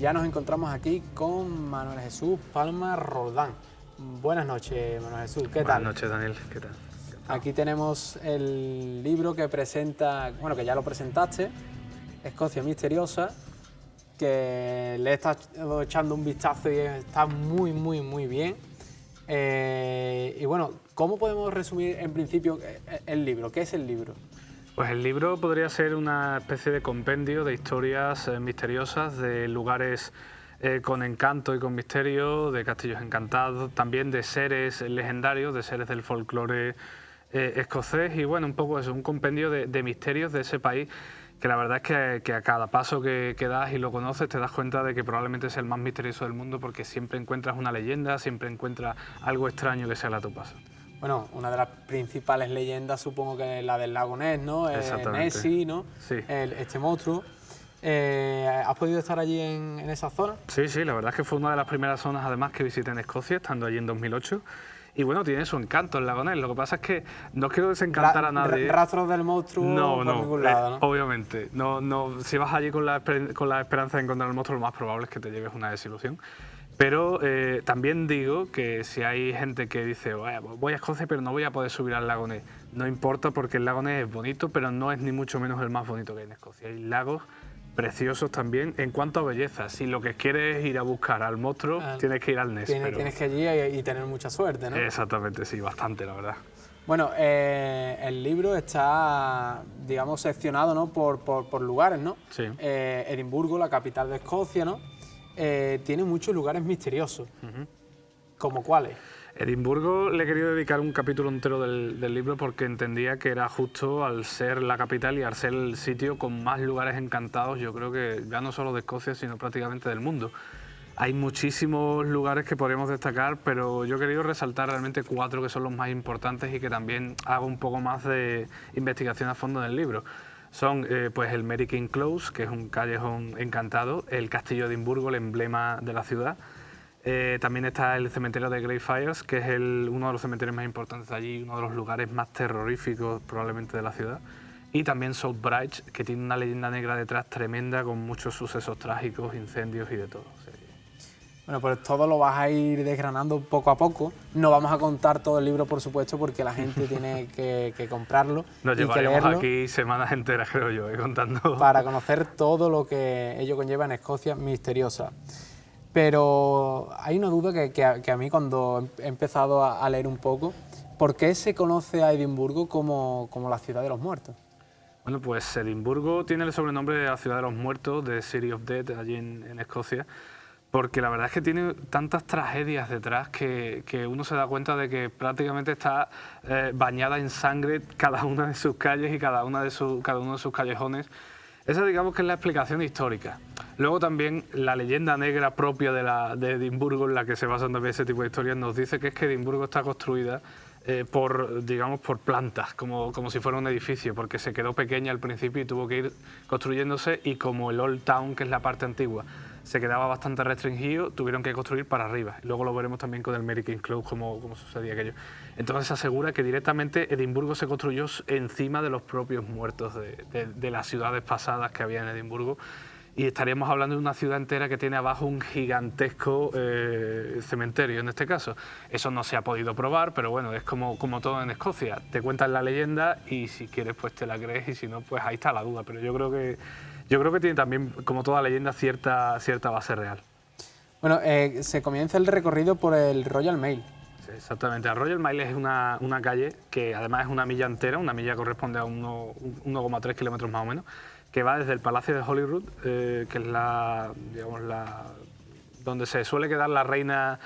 ya nos encontramos aquí con Manuel Jesús Palma Roldán. Buenas noches, Manuel Jesús, ¿qué tal? Buenas noches, Daniel, ¿qué tal? Aquí tenemos el libro que presenta, bueno, que ya lo presentaste, Escocia Misteriosa, que le he estado echando un vistazo y está muy bien. Y bueno, ¿cómo podemos resumir en principio el libro? ¿Qué es el libro? Pues el libro podría ser una especie de compendio de historias misteriosas, de lugares con encanto y con misterio, de castillos encantados, también de seres legendarios, de seres del folclore escocés y bueno, un poco eso, un compendio de misterios de ese país que la verdad es que a cada paso que das y lo conoces te das cuenta de que probablemente es el más misterioso del mundo porque siempre encuentras una leyenda, siempre encuentras algo extraño que sale a tu paso. Bueno, una de las principales leyendas supongo que es la del lago Ness, ¿no? Exactamente. Nessie, ¿no? Sí. Este monstruo. ¿Has podido estar allí en esa zona? Sí, la verdad es que fue una de las primeras zonas además que visité en Escocia, estando allí en 2008. Y bueno, tiene su encanto el lago Ness. Lo que pasa es que no quiero desencantar a nadie. ¿Rastros del monstruo por ningún lado, no? Obviamente. Si vas allí con la esperanza de encontrar el monstruo, lo más probable es que te lleves una desilusión. Pero también digo que si hay gente que dice voy a Escocia pero no voy a poder subir al lago Ness, no importa porque el lago Ness es bonito, pero no es ni mucho menos el más bonito que hay en Escocia. Hay lagos preciosos también en cuanto a belleza. Si lo que quieres es ir a buscar al monstruo, tienes que ir al Ness. Tienes que ir y tener mucha suerte, ¿no? Exactamente, sí, bastante, la verdad. Bueno, el libro está, digamos, seccionado, ¿no? por lugares, ¿no? Sí. Edimburgo, la capital de Escocia, ¿no? Tiene muchos lugares misteriosos. ¿Como cuáles? Edimburgo le he querido dedicar un capítulo entero del libro porque entendía que era justo al ser la capital y al ser el sitio con más lugares encantados, yo creo que ya no solo de Escocia, sino prácticamente del mundo. Hay muchísimos lugares que podríamos destacar, pero yo he querido resaltar realmente 4 que son los más importantes y que también hago un poco más de investigación a fondo en el libro. Son pues el Mary King Close, que es un callejón encantado, el Castillo de Edimburgo, el emblema de la ciudad. También está el cementerio de Greyfriars, que es uno de los cementerios más importantes de allí, uno de los lugares más terroríficos probablemente de la ciudad. Y también Southbridge, que tiene una leyenda negra detrás tremenda con muchos sucesos trágicos, incendios y de todo. Sí. Bueno, pues todo lo vas a ir desgranando poco a poco. No vamos a contar todo el libro, por supuesto, porque la gente tiene que comprarlo. Nos llevaríamos aquí semanas enteras, creo yo, contando. Para conocer todo lo que ello conlleva en Escocia Misteriosa. Pero hay una duda que a mí cuando he empezado a leer un poco, ¿por qué se conoce a Edimburgo como la ciudad de los muertos? Bueno, pues Edimburgo tiene el sobrenombre de la ciudad de los muertos, de City of Dead, allí en Escocia, porque la verdad es que tiene tantas tragedias detrás que uno se da cuenta de que prácticamente está bañada en sangre cada una de sus calles y cada uno de sus callejones. Esa digamos que es la explicación histórica. Luego también la leyenda negra propia de Edimburgo, en la que se basan también ese tipo de historias, nos dice que es que Edimburgo está construida por plantas, como si fuera un edificio, porque se quedó pequeña al principio y tuvo que ir construyéndose, y como el Old Town, que es la parte antigua, se quedaba bastante restringido, tuvieron que construir para arriba. Luego lo veremos también con el Mary King Close, como sucedía aquello. Entonces se asegura que directamente Edimburgo se construyó encima de los propios muertos de las ciudades pasadas que había en Edimburgo. Y estaríamos hablando de una ciudad entera que tiene abajo un gigantesco cementerio, en este caso. Eso no se ha podido probar, pero bueno, es como todo en Escocia. Te cuentan la leyenda y si quieres pues te la crees y si no, pues ahí está la duda. Pero yo creo que tiene también, como toda leyenda, cierta base real. Bueno, se comienza el recorrido por el Royal Mail. Sí, exactamente. El Royal Mail es una calle que además es una milla entera, una milla corresponde a 1,3 kilómetros más o menos, que va desde el Palacio de Holyrood, que es donde se suele quedar la reina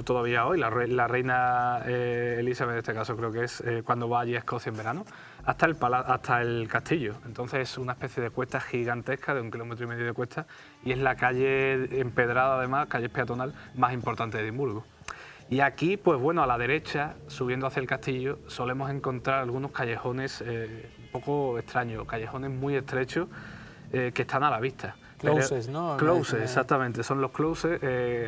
todavía hoy, la reina Elizabeth en este caso creo que es, cuando va allí a Escocia en verano, hasta el castillo. Entonces es una especie de cuesta gigantesca de 1,5 kilómetros de cuesta y es la calle empedrada además, calle peatonal más importante de Edimburgo. Y aquí, pues bueno, a la derecha, subiendo hacia el castillo, solemos encontrar algunos callejones un poco extraños, callejones muy estrechos que están a la vista. Closes, ¿no? Closes, exactamente, son los closes.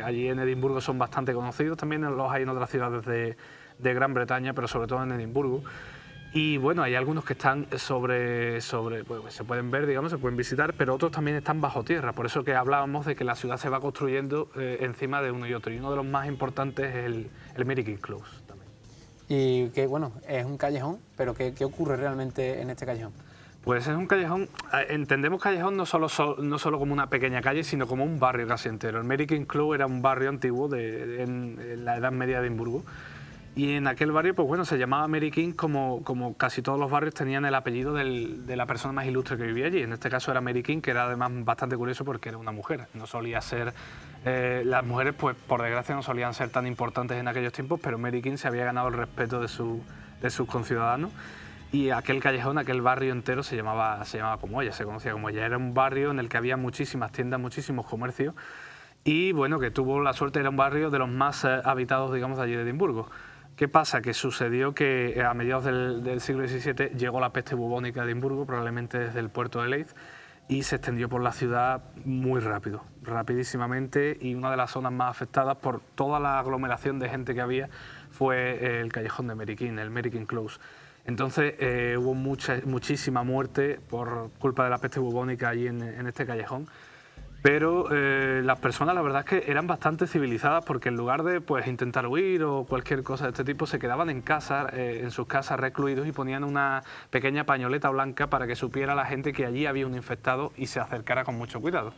Allí en Edimburgo son bastante conocidos, también los hay en otras ciudades de Gran Bretaña, pero sobre todo en Edimburgo. Y bueno, hay algunos que están pues, se pueden ver, digamos, se pueden visitar, pero otros también están bajo tierra. Por eso que hablábamos de que la ciudad se va construyendo encima de uno y otro. Y uno de los más importantes es el Mary King Close también. Y que, bueno, es un callejón, pero ¿qué ocurre realmente en este callejón? Pues es un callejón, entendemos callejón no solo como una pequeña calle, sino como un barrio casi entero. El Mary King Close era un barrio antiguo en la Edad Media de Edimburgo. Y en aquel barrio, pues bueno, se llamaba Mary King como casi todos los barrios tenían el apellido de la persona más ilustre que vivía allí. En este caso era Mary King, que era además bastante curioso porque era una mujer. No solía ser... las mujeres, pues por desgracia, no solían ser tan importantes en aquellos tiempos, pero Mary King se había ganado el respeto de sus conciudadanos. Y aquel callejón, aquel barrio entero se llamaba como ella, se conocía como ella. Era un barrio en el que había muchísimas tiendas, muchísimos comercios. Y bueno, que tuvo la suerte, era un barrio de los más habitados, digamos, de allí de Edimburgo. ¿Qué pasa? Que sucedió que a mediados del siglo XVII llegó la peste bubónica a Edimburgo, probablemente desde el puerto de Leith, y se extendió por la ciudad muy rápido, rapidísimamente, y una de las zonas más afectadas por toda la aglomeración de gente que había fue el callejón de Mary King, el Mary King Close. Entonces hubo muchísima muerte por culpa de la peste bubónica allí en este callejón. Pero las personas, la verdad es que eran bastante civilizadas, porque en lugar de pues, intentar huir o cualquier cosa de este tipo, se quedaban en casa, en sus casas recluidos, y ponían una pequeña pañoleta blanca para que supiera la gente que allí había un infectado y se acercara con mucho cuidado.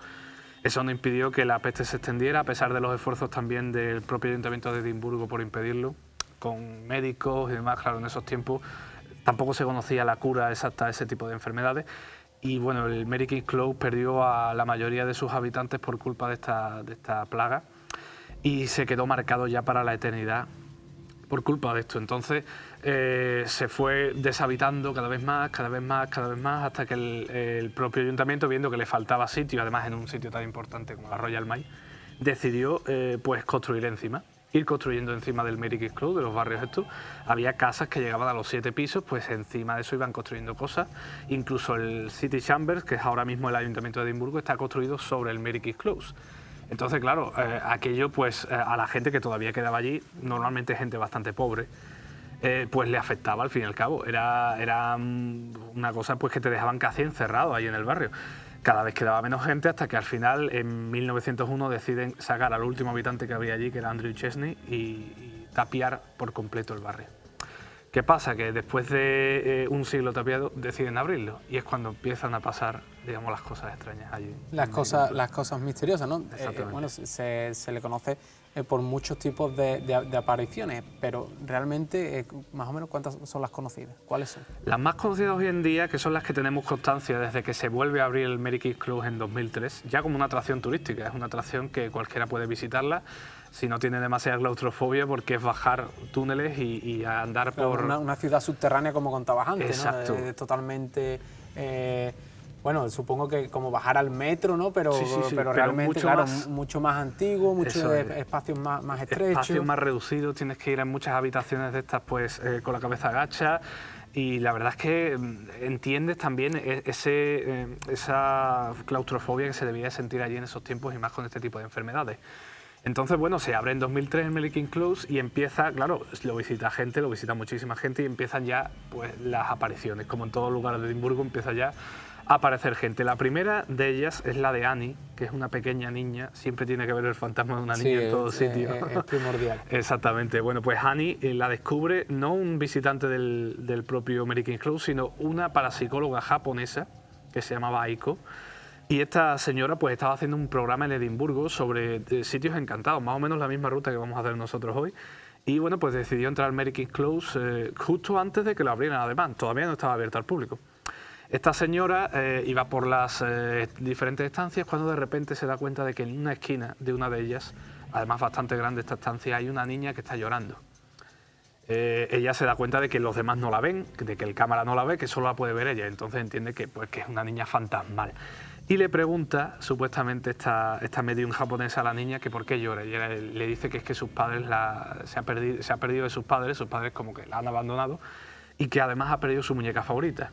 Eso no impidió que la peste se extendiera, a pesar de los esfuerzos también del propio Ayuntamiento de Edimburgo por impedirlo, con médicos y demás. Claro, en esos tiempos tampoco se conocía la cura exacta a ese tipo de enfermedades. Y bueno, el Mary King Close perdió a la mayoría de sus habitantes por culpa de esta plaga, y se quedó marcado ya para la eternidad por culpa de esto. Entonces se fue deshabitando cada vez más, hasta que el propio ayuntamiento, viendo que le faltaba sitio, además en un sitio tan importante como la Royal Mile, decidió pues construir encima. Ir construyendo encima del Mary King Close, de los barrios estos. Había casas que llegaban a los 7 pisos, pues encima de eso iban construyendo cosas. Incluso el City Chambers, que es ahora mismo el Ayuntamiento de Edimburgo, está construido sobre el Mary King Close. Entonces, claro, aquello pues a la gente que todavía quedaba allí, normalmente gente bastante pobre, pues le afectaba al fin y al cabo. Era una cosa pues que te dejaban casi encerrado ahí en el barrio. Cada vez quedaba menos gente, hasta que al final, en 1901, deciden sacar al último habitante que había allí, que era Andrew Chesney, y tapiar por completo el barrio. ¿Qué pasa? Que después de un siglo tapiado deciden abrirlo, y es cuando empiezan a pasar, digamos, las cosas extrañas allí. Las cosas misteriosas, ¿no? Exactamente. Bueno, se le conoce por muchos tipos de apariciones, pero realmente, más o menos, ¿cuántas son las conocidas? ¿Cuáles son? Las más conocidas hoy en día, que son las que tenemos constancia desde que se vuelve a abrir el Mary King Close en 2003, ya como una atracción turística, es una atracción que cualquiera puede visitarla si no tiene demasiada claustrofobia, porque es bajar túneles y andar por... Una ciudad subterránea, como contabas antes, Exacto. ¿no? Totalmente... bueno, supongo que como bajar al metro, ¿no? Pero, Sí, pero realmente, claro, mucho más antiguo, muchos espacios más estrechos. Espacios más reducidos, tienes que ir en muchas habitaciones de estas pues con la cabeza agacha, y la verdad es que entiendes también esa claustrofobia que se debía sentir allí en esos tiempos, y más con este tipo de enfermedades. Entonces, bueno, se abre en 2003 el Mary King Close y empieza, claro, lo visita muchísima gente, y empiezan ya pues las apariciones. Como en todos lugares de Edimburgo, empieza ya a aparecer gente. La primera de ellas es la de Annie, que es una pequeña niña. Siempre tiene que ver el fantasma de una niña en todo sitio. Es primordial. Exactamente. Bueno, pues Annie la descubre no un visitante del propio Mary King Close, sino una parapsicóloga japonesa que se llamaba Aiko. Y esta señora pues estaba haciendo un programa en Edimburgo sobre sitios encantados, más o menos la misma ruta que vamos a hacer nosotros hoy. Y bueno, pues decidió entrar al Mary King Close justo antes de que lo abrieran, además. Todavía no estaba abierto al público. Esta señora iba por las diferentes estancias, cuando de repente se da cuenta de que en una esquina de una de ellas, además bastante grande esta estancia, hay una niña que está llorando. Ella se da cuenta de que los demás no la ven, de que el cámara no la ve, que solo la puede ver ella. Entonces entiende que es una niña fantasmal. Y le pregunta, supuestamente, esta medium japonesa a la niña que por qué llora. Y ella le dice que es que sus padres se ha perdido de sus padres como que la han abandonado, y que además ha perdido su muñeca favorita.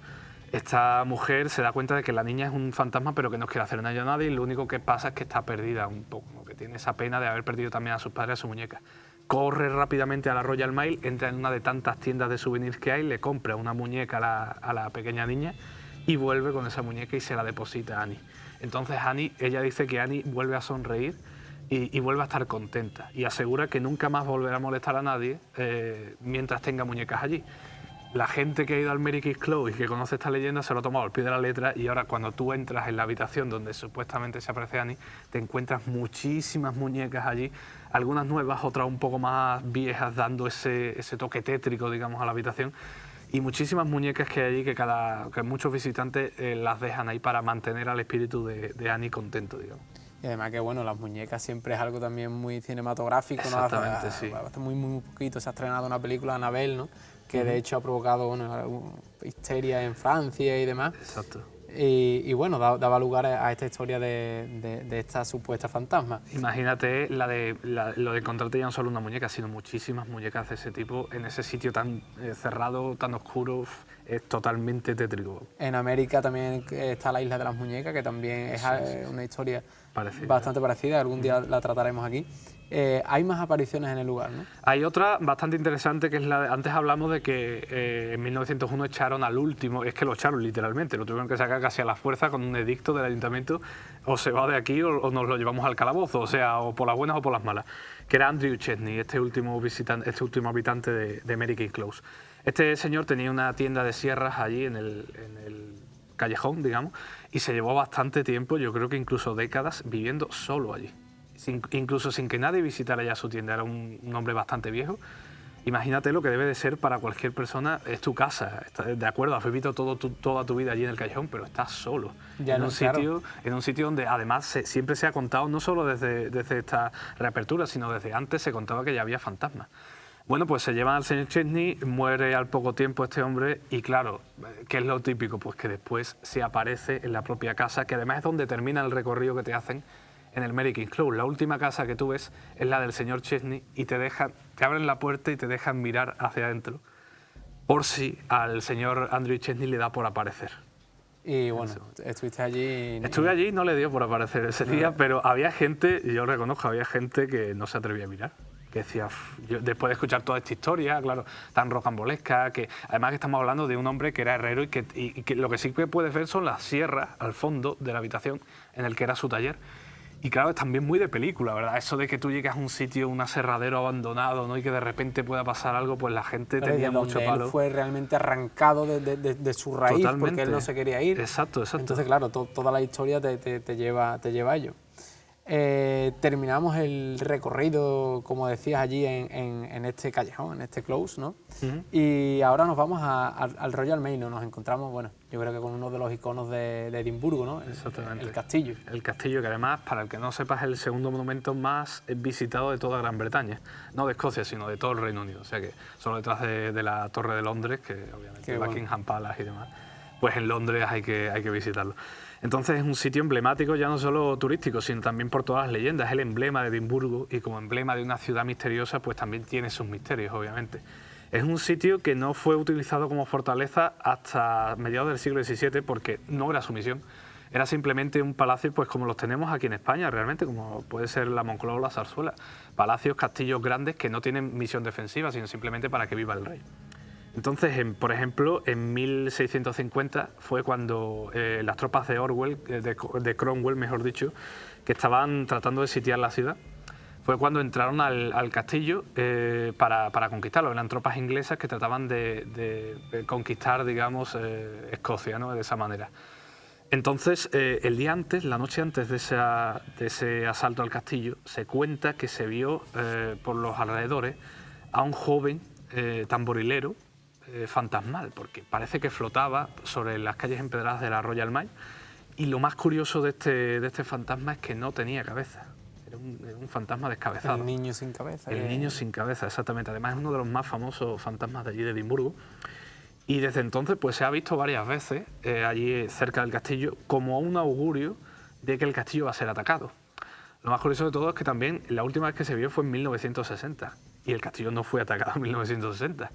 Esta mujer se da cuenta de que la niña es un fantasma, pero que no quiere hacer daño a nadie, y lo único que pasa es que está perdida un poco, que tiene esa pena de haber perdido también a sus padres, a su muñeca. corre rápidamente a la Royal Mile, entra en una de tantas tiendas de souvenirs que hay, le compra una muñeca a la pequeña niña y vuelve con esa muñeca y se la deposita a Annie. Entonces ella dice que Annie vuelve a sonreír y vuelve a estar contenta y asegura que nunca más volverá a molestar a nadie mientras tenga muñecas allí. La gente que ha ido al Mary Kay Close y que conoce esta leyenda se lo ha tomado al pie de la letra y ahora cuando tú entras en la habitación donde supuestamente se aparece Annie, te encuentras muchísimas muñecas allí, algunas nuevas, otras un poco más viejas, dando ese toque tétrico, digamos, a la habitación. Y muchísimas muñecas que hay allí que muchos visitantes las dejan ahí para mantener al espíritu de Annie contento, digamos. Y además que bueno, las muñecas siempre es algo también muy cinematográfico, ¿no? Exactamente, sí. Hace muy poquito se ha estrenado una película, Annabelle, ¿no? Que de hecho ha provocado histeria en Francia y demás. Exacto. Y bueno, daba lugar a esta historia de esta supuesta fantasma. Imagínate lo de encontrarte ya no solo una muñeca, sino muchísimas muñecas de ese tipo en ese sitio tan cerrado, tan oscuro, es totalmente tétrico. En América también está la Isla de las Muñecas, que también es una historia bastante parecida, algún día la trataremos aquí. Hay más apariciones en el lugar, ¿no? Hay otra bastante interesante que es antes hablamos de que en 1901 echaron al último, es que lo echaron literalmente, lo tuvieron que sacar casi a la fuerza con un edicto del ayuntamiento, o se va de aquí o nos lo llevamos al calabozo, o sea, o por las buenas o por las malas, que era Andrew Chesney, este último habitante de Mary Kay Close. Este señor tenía una tienda de sierras allí en el callejón, digamos, y se llevó bastante tiempo, yo creo que incluso décadas, viviendo solo allí. Incluso sin que nadie visitara ya su tienda, era un hombre bastante viejo. Imagínate lo que debe de ser para cualquier persona, es tu casa, de acuerdo, has vivido toda tu vida allí en el callejón, pero estás solo, en un sitio donde además siempre se ha contado, no solo desde esta reapertura, sino desde antes se contaba que ya había fantasmas. Bueno, pues se llevan al señor Chesney, muere al poco tiempo este hombre y claro, ¿qué es lo típico? Pues que después se aparece en la propia casa, que además es donde termina el recorrido que te hacen en el Mary Kay Close. La última casa que tú ves es la del señor Chesney y te abren la puerta y te dejan mirar hacia adentro por si al señor Andrew Chesney le da por aparecer. Y bueno, estuviste allí... Estuve allí y no le dio por aparecer ese día, pero había gente, yo reconozco, había gente que no se atrevía a mirar. Que decía, después de escuchar toda esta historia, claro, tan rocambolesca, que además que estamos hablando de un hombre que era herrero y que lo que sí que puedes ver son las sierras al fondo de la habitación en el que era su taller. Y claro, es también muy de película, ¿verdad? Eso de que tú llegas a un sitio, un aserradero abandonado, ¿no? Y que de repente pueda pasar algo, pues la gente tenía mucho palo. Él fue realmente arrancado de su raíz. Totalmente. Porque él no se quería ir. Exacto. Entonces, claro, toda la historia te lleva a ello. Terminamos el recorrido, como decías, allí en este callejón, en este close, ¿no? Y ahora nos vamos al Royal Mail, ¿no? Nos encontramos, bueno, yo creo que con uno de los iconos de Edimburgo, ¿no? Exactamente. El castillo. El castillo, que además, para el que no sepa, es el segundo monumento más visitado de toda Gran Bretaña. No de Escocia, sino de todo el Reino Unido. O sea que solo detrás de la Torre de Londres, que obviamente es Buckingham Palace y demás, pues en Londres hay que visitarlo. Entonces es un sitio emblemático ya no solo turístico, sino también por todas las leyendas. Es el emblema de Edimburgo y como emblema de una ciudad misteriosa, pues también tiene sus misterios, obviamente. Es un sitio que no fue utilizado como fortaleza hasta mediados del siglo XVII porque no era su misión. Era simplemente un palacio pues como los tenemos aquí en España realmente, como puede ser la Moncloa o la Zarzuela. Palacios, castillos grandes que no tienen misión defensiva, sino simplemente para que viva el rey. Entonces, por ejemplo, en 1650 fue cuando las tropas de Orwell, de Cromwell, mejor dicho, que estaban tratando de sitiar la ciudad, fue cuando entraron al castillo para conquistarlo. Eran tropas inglesas que trataban de conquistar, digamos, Escocia, ¿no? De esa manera. Entonces, el día antes, la noche antes de ese asalto al castillo, se cuenta que se vio por los alrededores a un joven tamborilero, fantasmal, porque parece que flotaba sobre las calles empedradas de la Royal Mile y lo más curioso de este fantasma es que no tenía cabeza, era un fantasma descabezado. El niño sin cabeza. El niño sin cabeza, exactamente. Además es uno de los más famosos fantasmas de allí de Edimburgo y desde entonces pues se ha visto varias veces allí cerca del castillo como un augurio de que el castillo va a ser atacado. Lo más curioso de todo es que también la última vez que se vio fue en 1960 y el castillo no fue atacado en 1960.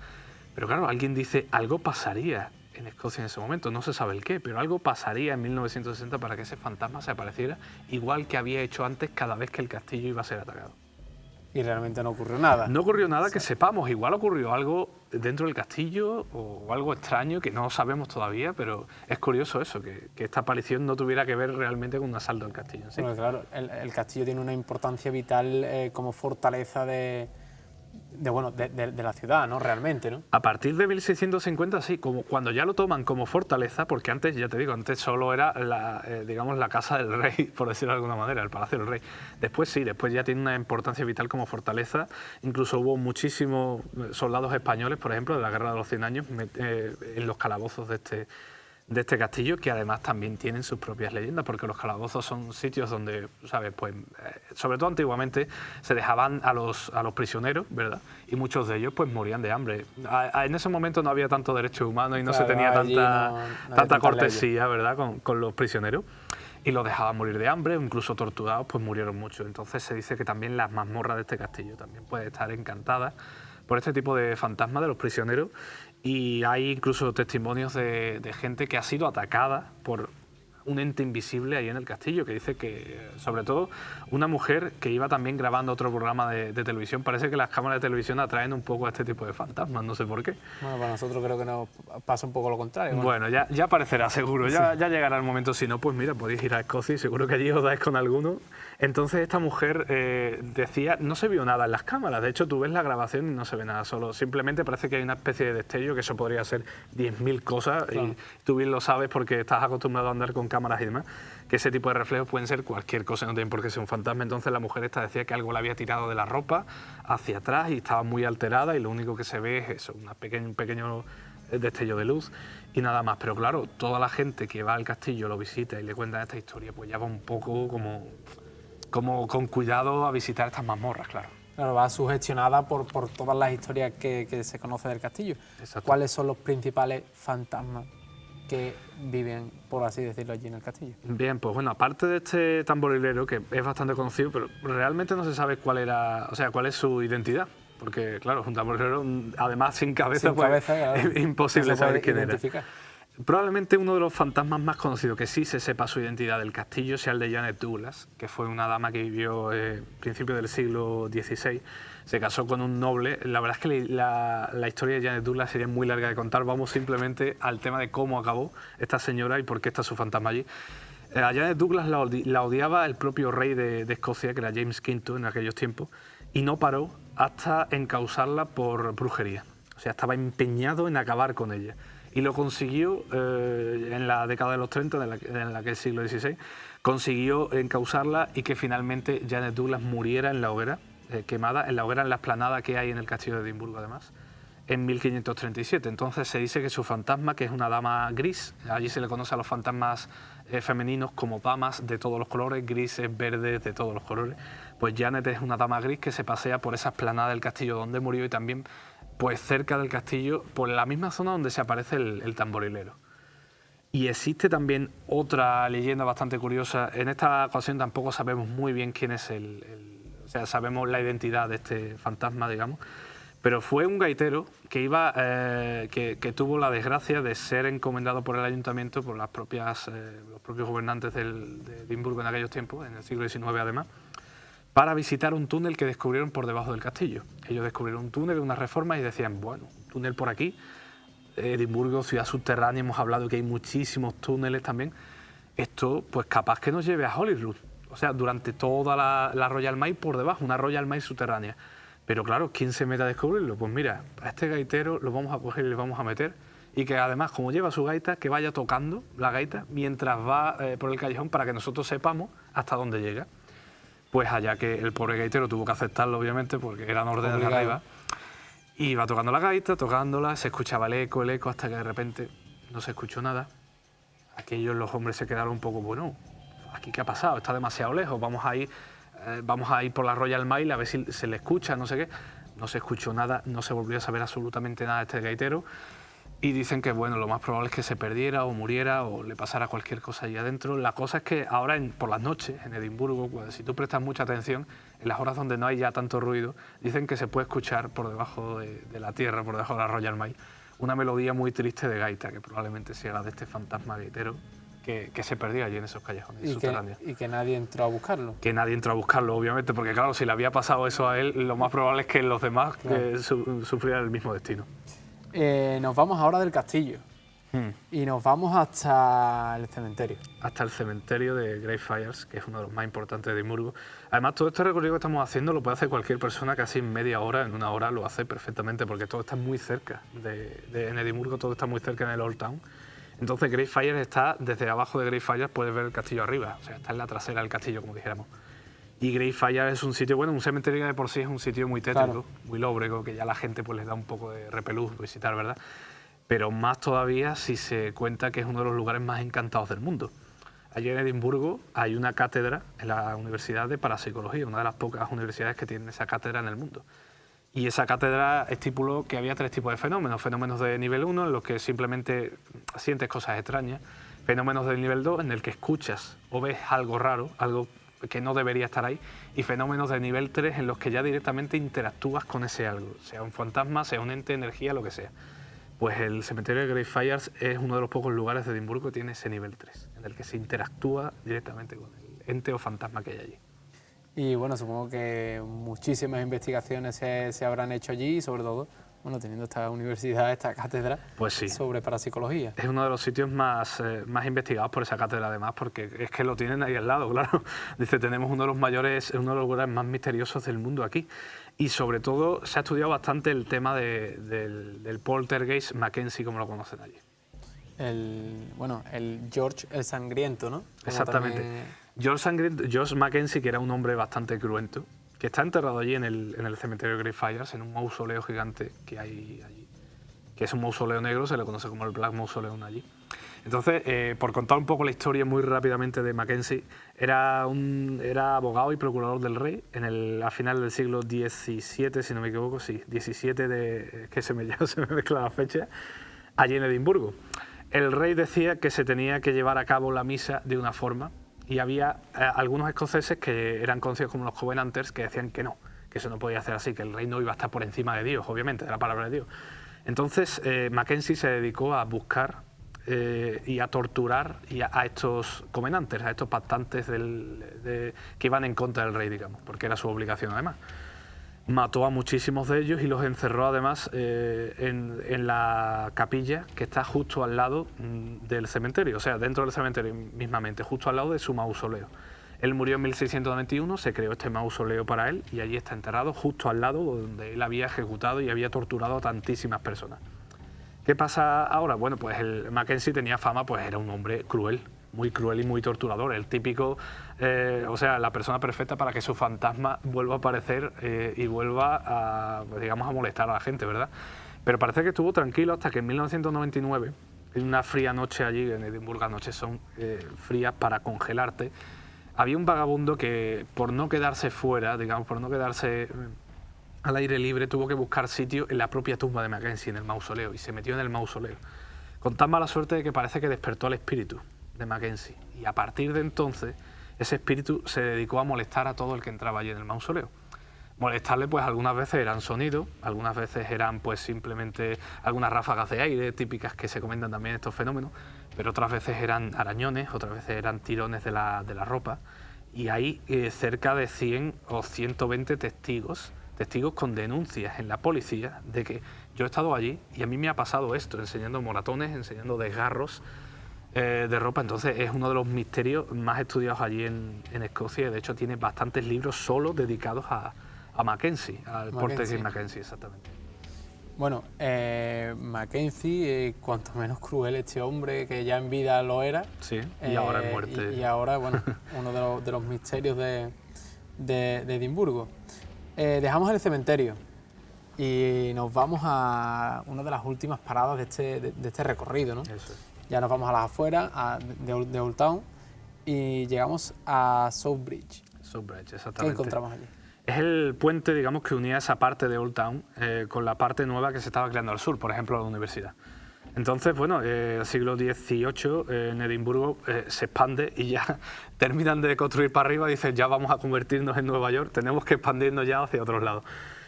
Pero claro, alguien dice, algo pasaría en Escocia en ese momento, no se sabe el qué, pero algo pasaría en 1960 para que ese fantasma se apareciera, igual que había hecho antes cada vez que el castillo iba a ser atacado. Y realmente no ocurrió nada. No ocurrió nada que sepamos, igual ocurrió algo dentro del castillo o algo extraño que no sabemos todavía, pero es curioso eso, que esta aparición no tuviera que ver realmente con un asalto al castillo. ¿Sí? Bueno, claro, el castillo tiene una importancia vital como fortaleza de la ciudad, ¿no? Realmente, ¿no? A partir de 1650, sí, como cuando ya lo toman como fortaleza, porque antes, ya te digo, antes solo era digamos, la casa del rey, por decirlo de alguna manera, el palacio del rey. Después sí, después ya tiene una importancia vital como fortaleza. Incluso hubo muchísimos soldados españoles, por ejemplo, de la Guerra de los 100 años, en los calabozos de este castillo, que además también tienen sus propias leyendas, porque los calabozos son sitios donde, ¿sabes? Pues, sobre todo antiguamente, se dejaban a los prisioneros, ¿verdad? Y muchos de ellos pues morían de hambre. En ese momento no había tanto derecho humano y no se tenía tanta cortesía, ¿verdad? Con los prisioneros. Y los dejaban morir de hambre, o incluso torturados, pues murieron muchos. Entonces se dice que también las mazmorras de este castillo también pueden estar encantadas por este tipo de fantasmas de los prisioneros. Y hay incluso testimonios de gente que ha sido atacada por un ente invisible ahí en el castillo, que dice que, sobre todo, una mujer que iba también grabando otro programa de televisión. Parece que las cámaras de televisión atraen un poco a este tipo de fantasmas, no sé por qué. Bueno, para nosotros creo que nos pasa un poco lo contrario. Bueno, ya aparecerá seguro, ya llegará el momento. Si no, pues mira, podéis ir a Escocia y seguro que allí os dais con alguno. Entonces esta mujer decía, no se vio nada en las cámaras, de hecho tú ves la grabación y no se ve nada, solo simplemente parece que hay una especie de destello, que eso podría ser 10.000 cosas, claro. Y tú bien lo sabes porque estás acostumbrado a andar con cámaras y demás, que ese tipo de reflejos pueden ser cualquier cosa, no tienen por qué ser un fantasma. Entonces la mujer esta decía que algo le había tirado de la ropa hacia atrás y estaba muy alterada, y lo único que se ve es eso, un pequeño destello de luz y nada más. Pero claro, toda la gente que va al castillo, lo visita y le cuentan esta historia, pues ya va un poco como con cuidado a visitar estas mazmorras, claro. Claro, va sugestionada por todas las historias que se conoce del castillo. Exacto. ¿Cuáles son los principales fantasmas que viven, por así decirlo, allí en el castillo? Bien, pues bueno, aparte de este tamborilero, que es bastante conocido, pero realmente no se sabe cuál es su identidad. Porque, claro, un tamborilero, además sin cabeza, claro, es imposible saber quién era. Identificar. Probablemente uno de los fantasmas más conocidos, que sí se sepa su identidad del castillo, sea el de Janet Douglas, que fue una dama que vivió a principios del siglo XVI. Se casó con un noble. La verdad es que la historia de Janet Douglas sería muy larga de contar. Vamos simplemente al tema de cómo acabó esta señora y por qué está su fantasma allí. A Janet Douglas la odiaba el propio rey de Escocia, que era James V en aquellos tiempos, y no paró hasta encausarla por brujería. O sea, estaba empeñado en acabar con ella. Y lo consiguió en la década de los 30, en la que es el siglo XVI, consiguió encausarla y que finalmente Janet Douglas muriera en la hoguera, quemada, en la esplanada que hay en el castillo de Edimburgo además, en 1537. Entonces se dice que su fantasma, que es una dama gris, allí se le conoce a los fantasmas femeninos como damas de todos los colores, grises, verdes, de todos los colores, pues Janet es una dama gris que se pasea por esa esplanada del castillo donde murió y también pues cerca del castillo, por la misma zona donde se aparece el tamborilero. Y existe también otra leyenda bastante curiosa. En esta ocasión tampoco sabemos muy bien quién es o sea, sabemos la identidad de este fantasma, digamos, pero fue un gaitero que que tuvo la desgracia de ser encomendado por el ayuntamiento, por los propios gobernantes de Edimburgo en aquellos tiempos, en el siglo XIX además, para visitar un túnel que descubrieron por debajo del castillo. Ellos descubrieron un túnel, unas reformas y decían, bueno, un túnel por aquí, Edimburgo, ciudad subterránea, hemos hablado que hay muchísimos túneles también, esto pues capaz que nos lleve a Holyrood, o sea, durante toda la Royal Mile por debajo, una Royal Mile subterránea. Pero claro, ¿quién se mete a descubrirlo? Pues mira, a este gaitero lo vamos a coger y le vamos a meter, y que además, como lleva su gaita, que vaya tocando la gaita mientras va por el callejón para que nosotros sepamos hasta dónde llega. Pues allá que el pobre gaitero tuvo que aceptarlo, obviamente, porque eran órdenes de arriba. Y iba tocando la gaita, tocándola, se escuchaba el eco, hasta que de repente no se escuchó nada. Aquellos, los hombres se quedaron un poco, bueno, ¿aquí qué ha pasado? Está demasiado lejos, vamos a ir por la Royal Mile a ver si se le escucha, no sé qué. No se escuchó nada, no se volvió a saber absolutamente nada de este gaitero. Y dicen que bueno, lo más probable es que se perdiera o muriera o le pasara cualquier cosa allí adentro. La cosa es que ahora por las noches en Edimburgo, si tú prestas mucha atención, en las horas donde no hay ya tanto ruido, dicen que se puede escuchar por debajo de la tierra, por debajo de la Royal Mile, una melodía muy triste de gaita, que probablemente sea la de este fantasma gaitero, que se perdió allí en esos callejones subterráneos. Y que nadie entró a buscarlo. Que nadie entró a buscarlo, obviamente, porque claro, si le había pasado eso a él, lo más probable es que los demás sufrieran el mismo destino. Nos vamos ahora del castillo y nos vamos hasta el cementerio. Hasta el cementerio de Greyfriars, que es uno de los más importantes de Edimburgo. Además, todo este recorrido que estamos haciendo lo puede hacer cualquier persona, casi en media hora, en una hora lo hace perfectamente, porque todo está muy cerca. En Edimburgo todo está muy cerca en el Old Town. Entonces Greyfriars está, desde abajo de Greyfriars puedes ver el castillo arriba, o sea, está en la trasera del castillo, como dijéramos. Y Greyfriars es un sitio, bueno, un cementerio que de por sí es un sitio muy tétrico, muy lóbrego, que ya a la gente pues les da un poco de repelús visitar, ¿verdad? Pero más todavía si se cuenta que es uno de los lugares más encantados del mundo. Allí en Edimburgo hay una cátedra en la Universidad de Parapsicología, una de las pocas universidades que tienen esa cátedra en el mundo. Y esa cátedra estipuló que había 3 tipos de fenómenos. Fenómenos de nivel 1, en los que simplemente sientes cosas extrañas. Fenómenos del nivel 2, en el que escuchas o ves algo raro, algo que no debería estar ahí. Y fenómenos de nivel 3, en los que ya directamente interactúas con ese algo, sea un fantasma, sea un ente, energía, lo que sea. Pues el cementerio de Greyfriars es uno de los pocos lugares de Edimburgo que tiene ese nivel 3, en el que se interactúa directamente con el ente o fantasma que hay allí. Y bueno, supongo que muchísimas investigaciones se habrán hecho allí, y sobre todo, bueno, teniendo esta universidad, esta cátedra, pues sí, sobre parapsicología. Es uno de los sitios más investigados por esa cátedra, además, porque es que lo tienen ahí al lado, claro. Dice, tenemos uno de los lugares más misteriosos del mundo aquí. Y sobre todo se ha estudiado bastante el tema del poltergeist Mackenzie, como lo conocen allí. El George el Sangriento, ¿no? Como exactamente. También... George Mackenzie, que era un hombre bastante cruento, que está enterrado allí en el cementerio de Greyfriars, en un mausoleo gigante que hay allí, que es un mausoleo negro, se le conoce como el Black Mausoleum allí. Entonces, por contar un poco la historia muy rápidamente de Mackenzie, era abogado y procurador del rey a final del siglo XVII, si no me equivoco, sí, XVII, que se me mezcla la fecha, allí en Edimburgo. El rey decía que se tenía que llevar a cabo la misa de una forma, y había algunos escoceses que eran conocidos como los Covenanters que decían que no, que eso no podía hacer así, que el rey no iba a estar por encima de Dios, obviamente, de la palabra de Dios. Entonces Mackenzie se dedicó a buscar y a torturar a estos Covenanters, a estos pactantes que iban en contra del rey, digamos, porque era su obligación además. Mató a muchísimos de ellos y los encerró además en la capilla que está justo al lado del cementerio, o sea, dentro del cementerio mismamente, justo al lado de su mausoleo. Él murió en 1691, se creó este mausoleo para él y allí está enterrado justo al lado donde él había ejecutado y había torturado a tantísimas personas. ¿Qué pasa ahora? Bueno, pues el Mackenzie tenía fama, pues era un hombre cruel y muy torturador, el típico, o sea, la persona perfecta para que su fantasma vuelva a aparecer y vuelva a, pues, digamos, a molestar a la gente, ¿verdad? Pero parece que estuvo tranquilo hasta que en 1999, en una fría noche allí, en Edimburgo, noches son frías para congelarte, había un vagabundo que por no quedarse fuera, digamos, por no quedarse al aire libre, tuvo que buscar sitio en la propia tumba de Mackenzie, en el mausoleo, y se metió en el mausoleo, con tan mala suerte de que parece que despertó al espíritu de Mackenzie, y a partir de entonces ese espíritu se dedicó a molestar a todo el que entraba allí en el mausoleo. Molestarle, pues algunas veces eran sonidos, algunas veces eran pues simplemente algunas ráfagas de aire típicas que se comentan también estos fenómenos, pero otras veces eran arañones, otras veces eran tirones de la ropa, y hay cerca de 100 o 120 testigos con denuncias en la policía de que yo he estado allí y a mí me ha pasado esto, enseñando moratones, enseñando desgarros de ropa. Entonces es uno de los misterios más estudiados allí en Escocia, y de hecho tiene bastantes libros solo dedicados a Mackenzie, al poltergeist Mackenzie, exactamente. Bueno, Mackenzie, cuanto menos cruel este hombre, que ya en vida lo era. Sí, y ahora en muerte. Y ahora, bueno, uno de los misterios de Edimburgo. Dejamos el cementerio y nos vamos a una de las últimas paradas de este recorrido, ¿no? Eso es. Ya nos vamos a las afueras de Old Town y llegamos a South Bridge. South Bridge, exactamente. ¿Qué encontramos allí? Es el puente, digamos, que unía esa parte de Old Town con la parte nueva que se estaba creando al sur, por ejemplo, la universidad. Entonces, bueno, el siglo XVIII en Edimburgo se expande y ya terminan de construir para arriba y dicen, ya vamos a convertirnos en Nueva York, tenemos que expandirnos ya hacia otros lados.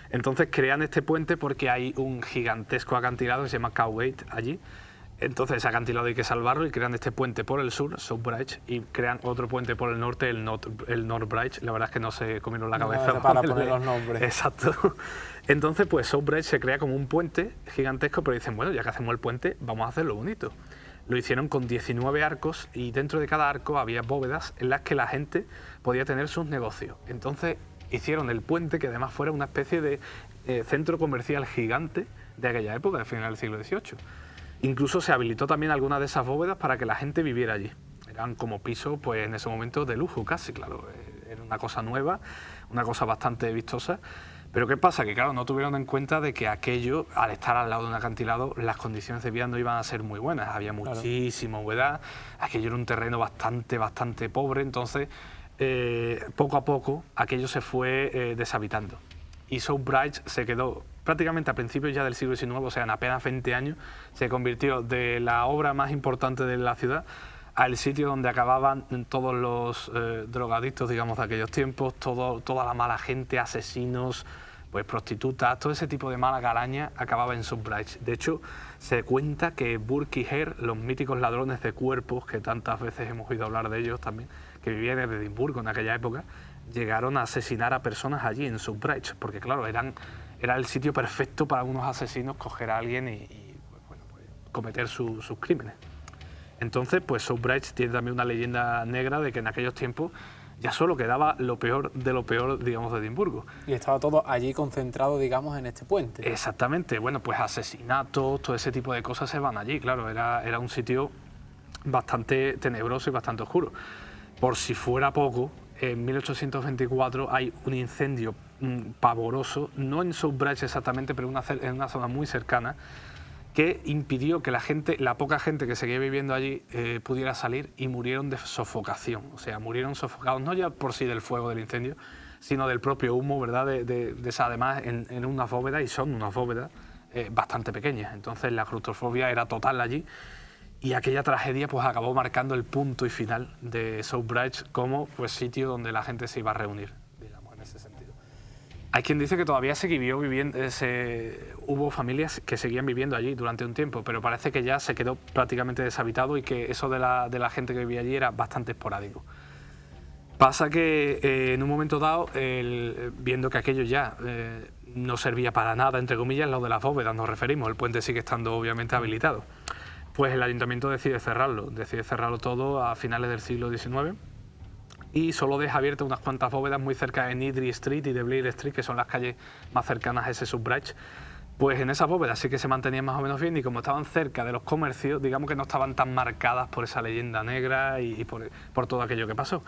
Entonces crean este puente porque hay un gigantesco acantilado que se llama Cowgate allí, Entonces ese acantilado hay que salvarlo y crean este puente por el sur, South Bridge, y crean otro puente por el norte, el North Bridge. La verdad es que no se comieron la cabeza. Para poner los nombres. Exacto. Entonces, pues South Bridge se crea como un puente gigantesco, pero dicen, bueno, ya que hacemos el puente, vamos a hacerlo bonito. Lo hicieron con 19 arcos y dentro de cada arco había bóvedas en las que la gente podía tener sus negocios. Entonces hicieron el puente, que además fuera una especie de centro comercial gigante de aquella época, de final del siglo XVIII. Incluso se habilitó también alguna de esas bóvedas para que la gente viviera allí. Eran como pisos, pues en ese momento de lujo casi, claro. Era una cosa nueva, una cosa bastante vistosa. Pero ¿qué pasa? Que claro, no tuvieron en cuenta de que aquello, al estar al lado de un acantilado, las condiciones de vida no iban a ser muy buenas. Había muchísima humedad, aquello era un terreno bastante pobre, entonces poco a poco aquello se fue deshabitando. Y South Bridge se quedó prácticamente a principios ya del siglo XIX, o sea, en apenas 20 años, se convirtió de la obra más importante de la ciudad al sitio donde acababan todos los drogadictos, digamos, de aquellos tiempos, toda la mala gente, asesinos, pues prostitutas, todo ese tipo de mala calaña acababa en South Bridge. De hecho, se cuenta que Burke y Hare, los míticos ladrones de cuerpos, que tantas veces hemos oído hablar de ellos también, que vivían en Edimburgo en aquella época, llegaron a asesinar a personas allí en South Bridge, porque claro, era el sitio perfecto para unos asesinos coger a alguien y pues, cometer sus crímenes. Entonces, pues South Bridge tiene también una leyenda negra de que en aquellos tiempos ya solo quedaba lo peor, digamos, de Edimburgo. Y estaba todo allí concentrado, digamos, en este puente. Exactamente. Bueno, pues asesinatos, todo ese tipo de cosas se van allí, claro. Era un sitio bastante tenebroso y bastante oscuro. Por si fuera poco, en 1824 hay un incendio pavoroso, no en South Bridge exactamente, pero en una zona muy cercana, que impidió que la poca gente que seguía viviendo allí pudiera salir y murieron de sofocación. O sea, murieron sofocados no ya por sí del fuego del incendio, sino del propio humo, ¿verdad? Además, en unas bóvedas, y son unas bóvedas bastante pequeñas. Entonces la claustrofobia era total allí y aquella tragedia pues acabó marcando el punto y final de South Bridge como pues, sitio donde la gente se iba a reunir, digamos, en ese sentido. Hay quien dice que todavía siguió viviendo, hubo familias que seguían viviendo allí durante un tiempo, pero parece que ya se quedó prácticamente deshabitado y que eso de la gente que vivía allí era bastante esporádico. Pasa que en un momento dado, viendo que aquello ya no servía para nada, entre comillas, lo de las bóvedas nos referimos, el puente sigue estando obviamente habilitado, pues el ayuntamiento decide cerrarlo todo a finales del siglo XIX. Y solo deja abiertas unas cuantas bóvedas muy cerca de Niddry Street y de Blair Street, que son las calles más cercanas a ese South Bridge. Pues en esas bóvedas sí que se mantenían más o menos bien y como estaban cerca de los comercios, digamos que no estaban tan marcadas por esa leyenda negra y por todo aquello que pasó.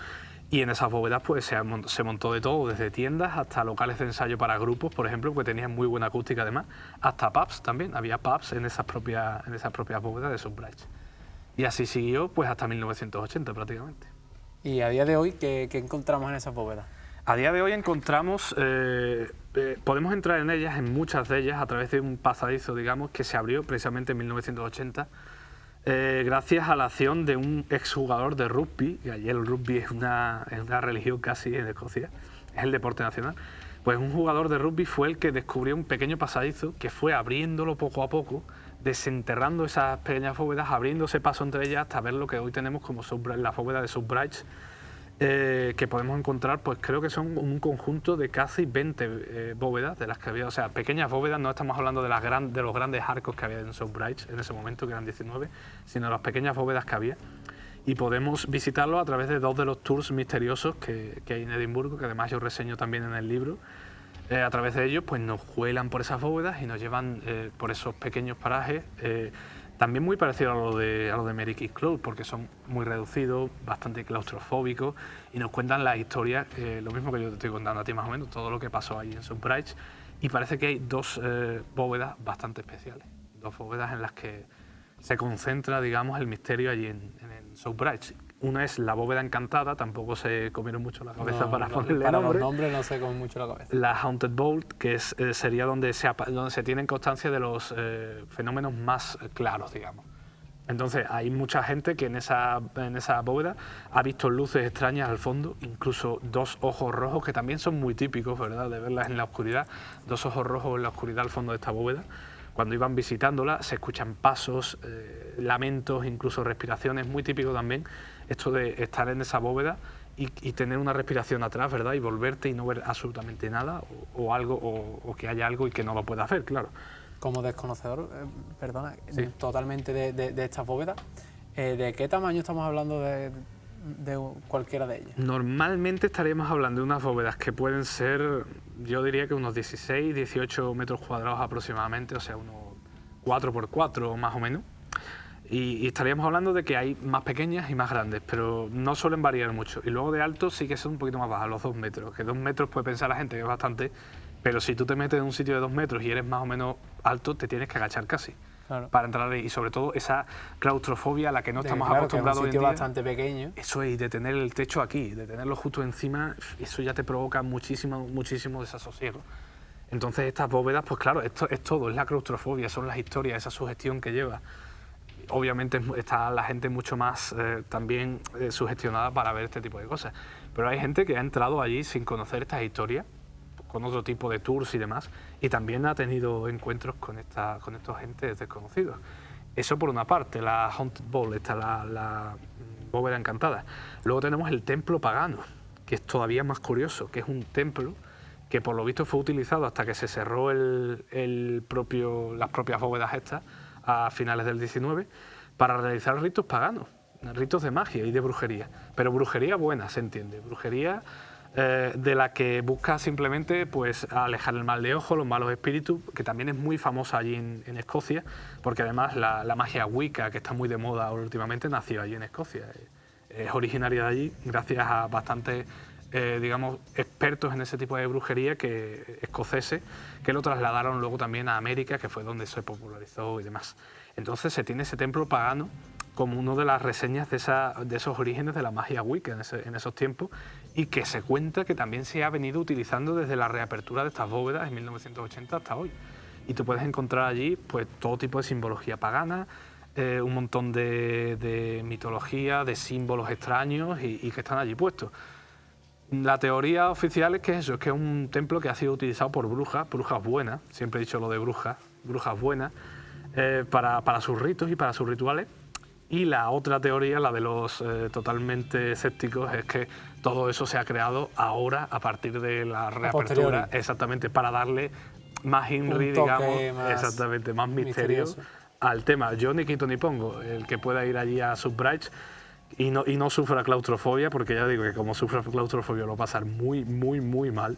Y en esas bóvedas pues se montó de todo, desde tiendas hasta locales de ensayo para grupos, por ejemplo, que tenían muy buena acústica además, hasta pubs también, había pubs en esas propias bóvedas de South Bridge. Y así siguió pues hasta 1980 prácticamente. ¿Y a día de hoy qué encontramos en esas bóvedas? A día de hoy encontramos, podemos entrar en ellas, en muchas de ellas, a través de un pasadizo, digamos, que se abrió precisamente en 1980, gracias a la acción de un exjugador de rugby, y allí el rugby es una religión casi en Escocia, es el deporte nacional. Pues un jugador de rugby fue el que descubrió un pequeño pasadizo que fue abriéndolo poco a poco, desenterrando esas pequeñas bóvedas, abriéndose paso entre ellas hasta ver lo que hoy tenemos como la bóveda de South Bridge, que podemos encontrar, pues creo que son un conjunto de casi 20 bóvedas de las que había, o sea, pequeñas bóvedas, no estamos hablando de los grandes arcos que había en South Bridge en ese momento, que eran 19, sino las pequeñas bóvedas que había. Y podemos visitarlo a través de dos de los tours misteriosos que hay en Edimburgo, que además yo reseño también en el libro. A través de ellos pues nos cuelan por esas bóvedas y nos llevan por esos pequeños parajes, también muy parecido a lo de Mary Kidd Close, porque son muy reducidos, bastante claustrofóbicos y nos cuentan la historia, lo mismo que yo te estoy contando a ti más o menos, todo lo que pasó ahí en South Bridge. Y parece que hay dos bóvedas bastante especiales, dos bóvedas en las que se concentra, digamos, el misterio allí en South Bridge. Una es la bóveda encantada, tampoco se comieron mucho la cabeza para ponerle para nombre. Los nombres no se comen mucho la cabeza. La Haunted Vault, que sería donde se tienen constancia de los fenómenos más claros, digamos. Entonces hay mucha gente que en esa bóveda ha visto luces extrañas al fondo, incluso dos ojos rojos, que también son muy típicos, ¿verdad?, de verlas en la oscuridad, dos ojos rojos en la oscuridad al fondo de esta bóveda. cuando iban visitándola se escuchan pasos, lamentos, incluso respiraciones, muy típico también esto de estar en esa bóveda y tener una respiración atrás, ¿verdad? Y volverte y no ver absolutamente nada o algo, o que haya algo y que no lo pueda hacer, claro. Como desconocedor, perdona, Sí. totalmente de estas bóvedas, ¿de qué tamaño estamos hablando de cualquiera de ellas? Normalmente estaríamos hablando de unas bóvedas que pueden ser, yo diría que unos 16, 18 metros cuadrados aproximadamente, o sea, unos 4x4 más o menos. Y estaríamos hablando de que hay más pequeñas y más grandes, pero no suelen variar mucho. Y luego de alto sí que son un poquito más bajas, los 2 metros, que 2 metros puede pensar la gente que es bastante, pero si tú te metes en un sitio de 2 metros y eres más o menos alto, te tienes que agachar casi. Claro. Para entrar ahí. Y sobre todo esa claustrofobia a la que no estamos Claro, acostumbrados que hoy es en un día. sitio bastante pequeño. Eso es, de tener el techo aquí, de tenerlo justo encima, eso ya te provoca muchísimo desasosiego. Entonces estas bóvedas, pues claro, esto es todo, es la claustrofobia, son las historias, esa sugestión que lleva. Obviamente está la gente mucho más también sugestionada para ver este tipo de cosas. Pero hay gente que ha entrado allí sin conocer estas historias, con otro tipo de tours y demás, y también ha tenido encuentros con estos gentes desconocidos. Eso por una parte, la Haunted Ball, la bóveda encantada. Luego tenemos el templo pagano, que es todavía más curioso, que es un templo que por lo visto fue utilizado hasta que se cerró las propias bóvedas estas a finales del 19 para realizar ritos paganos, ritos de magia y de brujería. Pero brujería buena, se entiende, brujería de la que busca simplemente pues alejar el mal de ojo, los malos espíritus, que también es muy famosa allí en Escocia, porque además la magia Wicca, que está muy de moda últimamente, nació allí en Escocia. Es originaria de allí gracias a bastantes digamos, expertos en ese tipo de brujería escoceses que lo trasladaron luego también a América, que fue donde se popularizó y demás. Entonces se tiene ese templo pagano como una de las reseñas de esos orígenes de la magia Wicca en esos tiempos, y que se cuenta que también se ha venido utilizando desde la reapertura de estas bóvedas en 1980 hasta hoy. Y tú puedes encontrar allí pues todo tipo de simbología pagana, un montón de mitología, de símbolos extraños y que están allí puestos. La teoría oficial es que es que es un templo que ha sido utilizado por brujas buenas, siempre he dicho lo de brujas buenas, para sus ritos y para sus rituales. Y la otra teoría, la de los totalmente escépticos, es que todo eso se ha creado ahora a partir de la reapertura, exactamente, para darle más INRI, digamos, exactamente, más misterio al tema. Yo ni quito ni pongo, el que pueda ir allí a Subbright y no sufra claustrofobia, porque ya digo que como sufra claustrofobia lo va a pasar muy mal,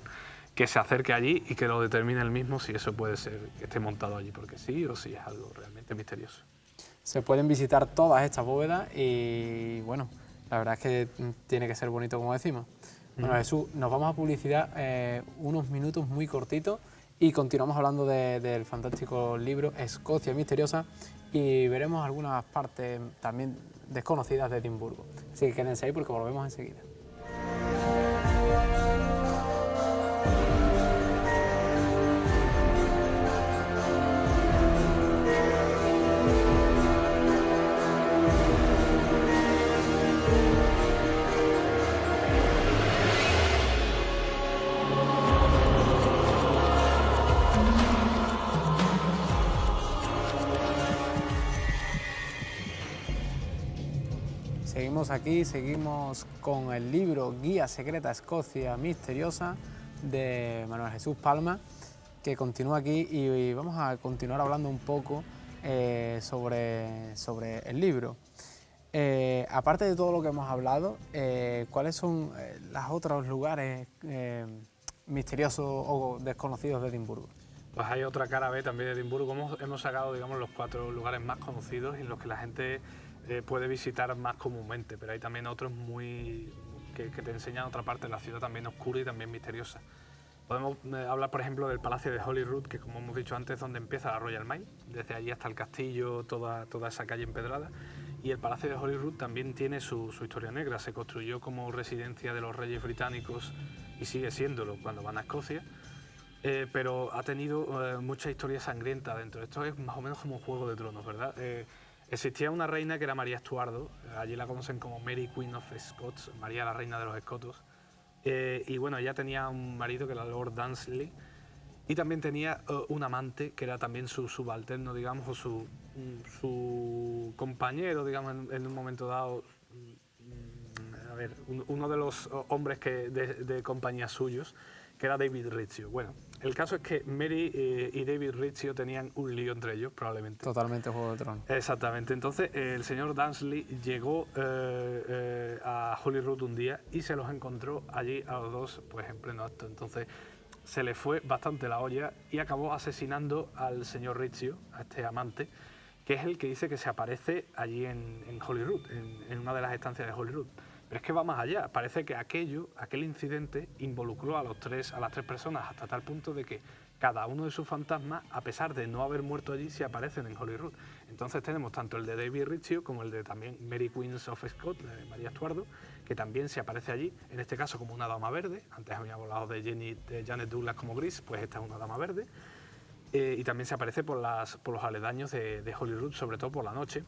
que se acerque allí y que lo determine él mismo si eso puede ser que esté montado allí porque sí o si es algo realmente misterioso. Se pueden visitar todas estas bóvedas y bueno, la verdad es que tiene que ser bonito como decimos. Bueno, Jesús, nos vamos a publicidad unos minutos muy cortitos y continuamos hablando del fantástico libro Escocia Misteriosa y veremos algunas partes también desconocidas de Edimburgo. Así que quédense ahí porque volvemos enseguida. Seguimos aquí, seguimos con el libro Guía Secreta Escocia Misteriosa de Manuel Jesús Palma, que continúa aquí y vamos a continuar hablando un poco sobre el libro. Aparte de todo lo que hemos hablado, ¿cuáles son los otros lugares misteriosos o desconocidos de Edimburgo? Pues hay otra cara B también de Edimburgo. Hemos sacado, digamos, los 4 lugares más conocidos y en los que la gente puede visitar más comúnmente, pero hay también otros que te enseñan otra parte de la ciudad también oscura y también misteriosa. Podemos hablar, por ejemplo, del Palacio de Holyrood, que como hemos dicho antes es donde empieza la Royal Mile, desde allí hasta el castillo, toda esa calle empedrada. Y el Palacio de Holyrood también tiene su historia negra, se construyó como residencia de los reyes británicos y sigue siéndolo cuando van a Escocia. Pero ha tenido mucha historia sangrienta dentro. Esto es más o menos como un Juego de Tronos, ¿verdad? Existía una reina que era María Estuardo, allí la conocen como Mary Queen of Scots, María la reina de los escotos, y bueno, ella tenía un marido que era Lord Dansley, Y también tenía un amante que era también su subalterno, digamos, o su compañero, digamos, en un momento dado. A ver, uno de los hombres de compañía suyos, que era David Rizzio. Bueno, el caso es que Mary y David Rizzio tenían un lío entre ellos, probablemente. Totalmente Juego de Tronos. Exactamente. Entonces, el señor Dursley llegó a Holyrood un día y se los encontró allí a los dos, pues en pleno acto. Entonces, se le fue bastante la olla y acabó asesinando al señor Rizzio, a este amante, que es el que dice que se aparece allí en Holyrood, en una de las estancias de Holyrood. Pero es que va más allá. Parece que aquel incidente involucró a las tres personas hasta tal punto de que cada uno de sus fantasmas, a pesar de no haber muerto allí, se aparecen en Holyrood. Entonces tenemos tanto el de David Rizzio como el de también Mary Queens of Scott, de María Estuardo, que también se aparece allí, en este caso como una dama verde. Antes habíamos hablado de Janet Douglas como gris, pues esta es una dama verde. Y también se aparece por los aledaños de Holyrood, sobre todo por la noche.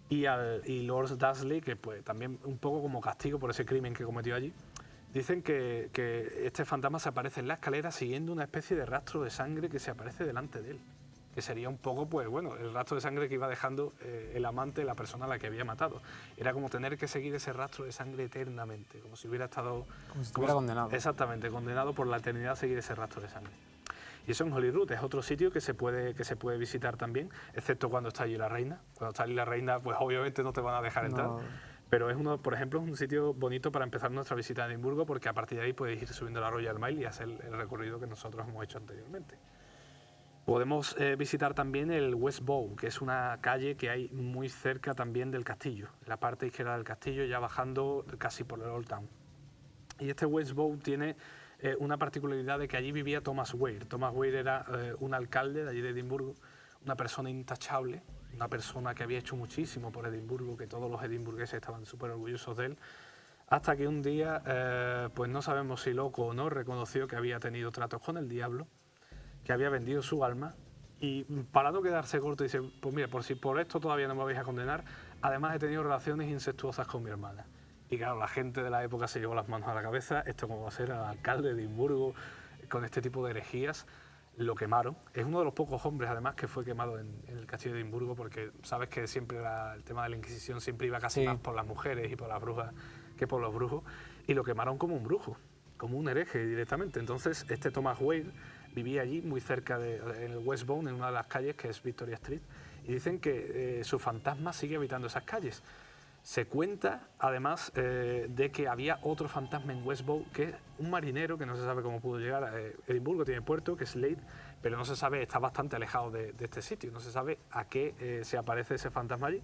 Y Lord Dursley, que pues también un poco como castigo por ese crimen que cometió allí, dicen que este fantasma se aparece en la escalera siguiendo una especie de rastro de sangre que se aparece delante de él, que sería un poco, pues bueno, el rastro de sangre que iba dejando el amante, la persona a la que había matado. Era como tener que seguir ese rastro de sangre eternamente, como si hubiera estado... Como si estuviera condenado. Exactamente, condenado por la eternidad a seguir ese rastro de sangre. Y eso en Holyrood es otro sitio que se puede visitar también, excepto cuando está allí la reina. Cuando está allí la reina, pues obviamente no te van a dejar entrar. No. Pero es por ejemplo, es un sitio bonito para empezar nuestra visita a Edimburgo, porque a partir de ahí puedes ir subiendo la Royal Mile y hacer el recorrido que nosotros hemos hecho anteriormente. Podemos visitar también el West Bow, que es una calle que hay muy cerca también del castillo, en la parte izquierda del castillo, ya bajando casi por el Old Town. Y este West Bow tiene una particularidad de que allí vivía Thomas Weir. Thomas Weir era un alcalde de allí de Edimburgo, una persona intachable, una persona que había hecho muchísimo por Edimburgo, que todos los edimburgueses estaban súper orgullosos de él, hasta que un día, pues no sabemos si loco o no, reconoció que había tenido tratos con el diablo, que había vendido su alma, y para no quedarse corto dice, pues mira, por si por esto todavía no me vais a condenar, además he tenido relaciones incestuosas con mi hermana. Y claro, la gente de la época se llevó las manos a la cabeza, esto como va a ser al alcalde de Edimburgo con este tipo de herejías. Lo quemaron. Es uno de los pocos hombres, además, que fue quemado en el castillo de Edimburgo, porque sabes que siempre el tema de la Inquisición siempre iba casi más por las mujeres y por las brujas que por los brujos, y lo quemaron como un brujo, como un hereje directamente. Entonces, este Thomas Weir vivía allí, muy cerca en el West Bow, en una de las calles, que es Victoria Street, y dicen que su fantasma sigue habitando esas calles. Se cuenta, además, de que había otro fantasma en West Bow, que es un marinero que no se sabe cómo pudo llegar a Edimburgo, tiene puerto, que es Slade, pero no se sabe, está bastante alejado de este sitio, no se sabe a qué se aparece ese fantasma allí.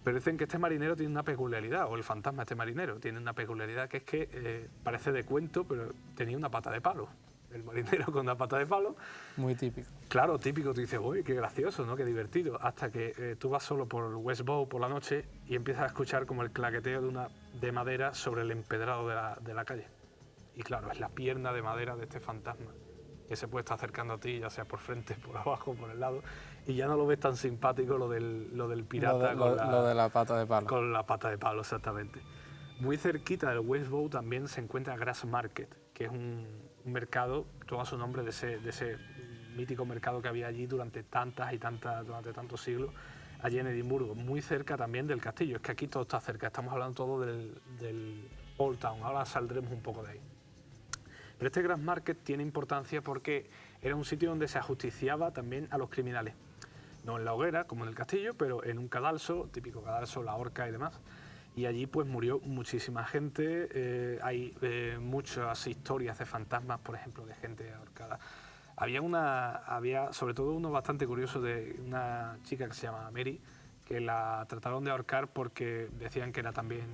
Pero dicen que este marinero tiene una peculiaridad, o el fantasma de este marinero tiene una peculiaridad, que es que parece de cuento, pero tenía una pata de palo. El marinero con una pata de palo. Muy típico. Claro, típico, tú dices, uy, qué gracioso, ¿no? Qué divertido. Hasta que tú vas solo por el West Bow por la noche y empiezas a escuchar como el claqueteo de madera sobre el empedrado de la calle. Y claro, es la pierna de madera de este fantasma que se puede estar acercando a ti, ya sea por frente, por abajo, por el lado, y ya no lo ves tan simpático lo del pirata lo de la pata de palo. Con la pata de palo, exactamente. Muy cerquita del West Bow también se encuentra Grass Market, que es un mercado, toma su nombre de ese mítico mercado que había allí durante tantos siglos, allí en Edimburgo, muy cerca también del castillo. Es que aquí todo está cerca, estamos hablando todo del Old Town, ahora saldremos un poco de ahí. Pero este Grass Market tiene importancia porque era un sitio donde se ajusticiaba también a los criminales. No en la hoguera, como en el castillo, pero en un cadalso, típico cadalso, la horca y demás. Y allí pues murió muchísima gente, hay muchas historias de fantasmas, por ejemplo, de gente ahorcada. Había sobre todo uno bastante curioso de una chica que se llama Mary, que la trataron de ahorcar porque decían que era también,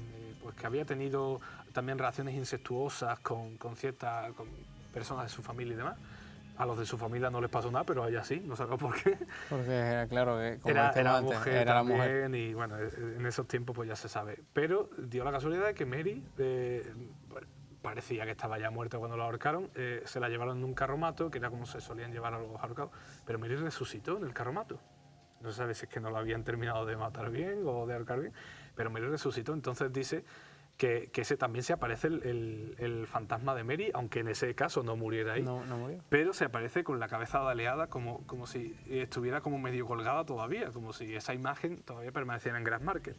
pues que había tenido también relaciones incestuosas con personas de su familia y demás. A los de su familia no les pasó nada, pero a ella sí, no sabemos por qué. Porque claro, que como era antes, mujer era también, la mujer. y bueno, en esos tiempos pues ya se sabe. Pero dio la casualidad de que Mary, bueno, parecía que estaba ya muerta cuando la ahorcaron, se la llevaron en un carromato, que era como se solían llevar a los ahorcados, pero Mary resucitó en el carromato. No se sabe si es que no la habían terminado de matar bien o de ahorcar bien, pero Mary resucitó. Entonces dice que ese también se aparece el fantasma de Mary, aunque en ese caso no muriera ahí. No murió. Pero se aparece con la cabeza daleada como si estuviera como medio colgada todavía, como si esa imagen todavía permaneciera en Grassmarket.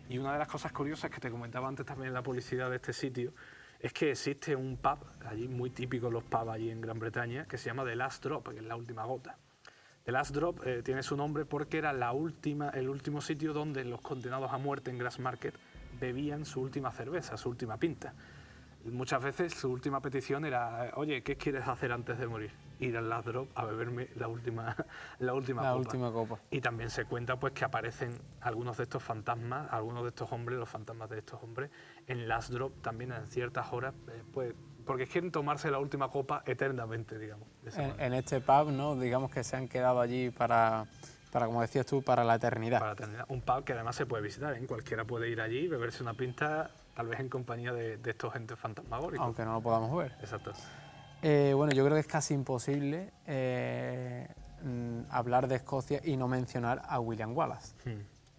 Y una de las cosas curiosas que te comentaba antes también en la publicidad de este sitio es que existe un pub, allí muy típico los pubs allí en Gran Bretaña, que se llama The Last Drop, que es la última gota. The Last Drop tiene su nombre porque era el último sitio donde los condenados a muerte en Grassmarket bebían su última cerveza, su última pinta. Muchas veces su última petición era, oye, ¿qué quieres hacer antes de morir? Ir al Last Drop a beberme la última copa. Y también se cuenta pues que aparecen algunos de estos fantasmas, algunos de estos hombres, los fantasmas de estos hombres, en Last Drop también en ciertas horas, pues porque quieren tomarse la última copa eternamente, digamos. En este pub, ¿no? Digamos que se han quedado allí para, como decías tú, para la eternidad. Para la eternidad. Un pub que además se puede visitar, ¿eh? Cualquiera puede ir allí, beberse una pinta, tal vez en compañía de estos entes fantasmagóricos. Aunque no lo podamos ver. Exacto. Bueno, yo creo que es casi imposible hablar de Escocia y no mencionar a William Wallace.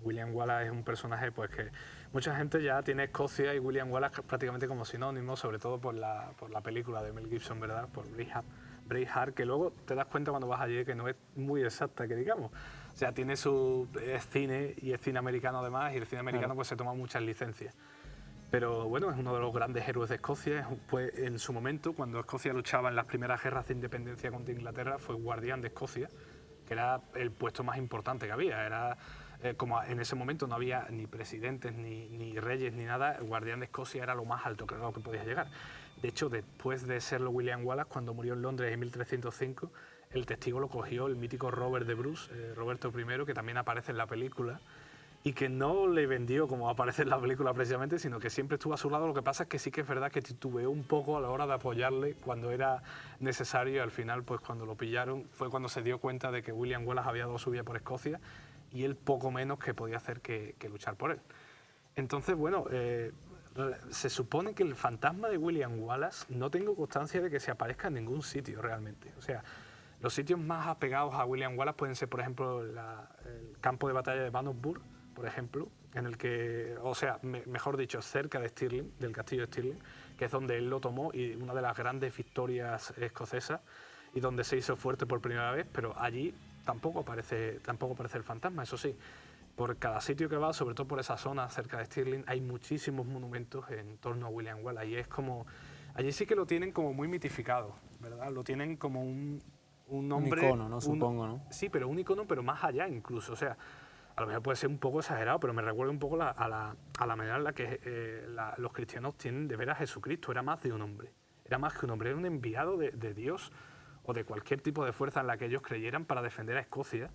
William Wallace es un personaje pues que mucha gente ya tiene Escocia y William Wallace prácticamente como sinónimos, sobre todo por la película de Mel Gibson, ¿verdad? Por Braveheart, que luego te das cuenta cuando vas allí que no es muy exacta, que digamos. O sea, tiene es cine y es cine americano además, y el cine americano pues se toma muchas licencias. Pero bueno, es uno de los grandes héroes de Escocia. Pues en su momento, cuando Escocia luchaba en las primeras guerras de independencia contra Inglaterra, fue guardián de Escocia, que era el puesto más importante que había. Era como en ese momento no había ni presidentes, ni reyes, ni nada, el guardián de Escocia era lo más alto que podía llegar. De hecho, después de serlo William Wallace, cuando murió en Londres en 1305, el testigo lo cogió el mítico Robert de Bruce, Roberto I, que también aparece en la película, y que no le vendió como aparece en la película precisamente, sino que siempre estuvo a su lado. Lo que pasa es que sí que es verdad que titubeó un poco a la hora de apoyarle cuando era necesario, y al final, pues cuando lo pillaron, fue cuando se dio cuenta de que William Wallace había dado su vida por Escocia, y él poco menos que podía hacer que luchar por él. Entonces, bueno, se supone que el fantasma de William Wallace no tengo constancia de que se aparezca en ningún sitio realmente. O sea, los sitios más apegados a William Wallace pueden ser, por ejemplo, el campo de batalla de Bannockburn, por ejemplo, en el que, o sea, mejor dicho, cerca de Stirling, del castillo de Stirling, que es donde él lo tomó y una de las grandes victorias escocesas y donde se hizo fuerte por primera vez, pero allí tampoco aparece el fantasma. Eso sí, por cada sitio que va, sobre todo por esa zona cerca de Stirling, hay muchísimos monumentos en torno a William Wallace, y es como, allí sí que lo tienen como muy mitificado, ¿verdad? Lo tienen como un hombre... Un icono, ¿no? Supongo, ¿no? Sí, pero un icono, pero más allá incluso, o sea, a lo mejor puede ser un poco exagerado, pero me recuerda un poco a la manera en la que los cristianos tienen de ver a Jesucristo. Era más de un hombre, era más que un hombre, era un enviado de Dios o de cualquier tipo de fuerza en la que ellos creyeran para defender a Escocia.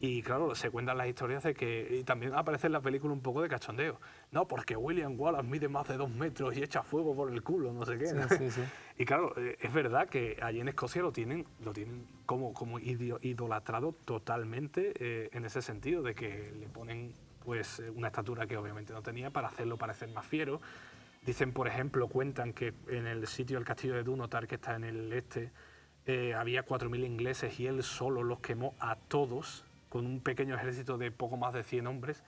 Y claro, se cuentan las historias de que, y también aparece en la película un poco de cachondeo, no, porque William Wallace mide más de 2 metros y echa fuego por el culo, no sé qué. ¿no? Sí. Y claro, es verdad que allí en Escocia lo tienen como idolatrado totalmente, en ese sentido, de que le ponen pues una estatura que obviamente no tenía para hacerlo parecer más fiero. Dicen, por ejemplo, cuentan que en el sitio del castillo de Dunotar, que está en el este, había 4.000 ingleses y él solo los quemó a todos, con un pequeño ejército de poco más de 100 hombres.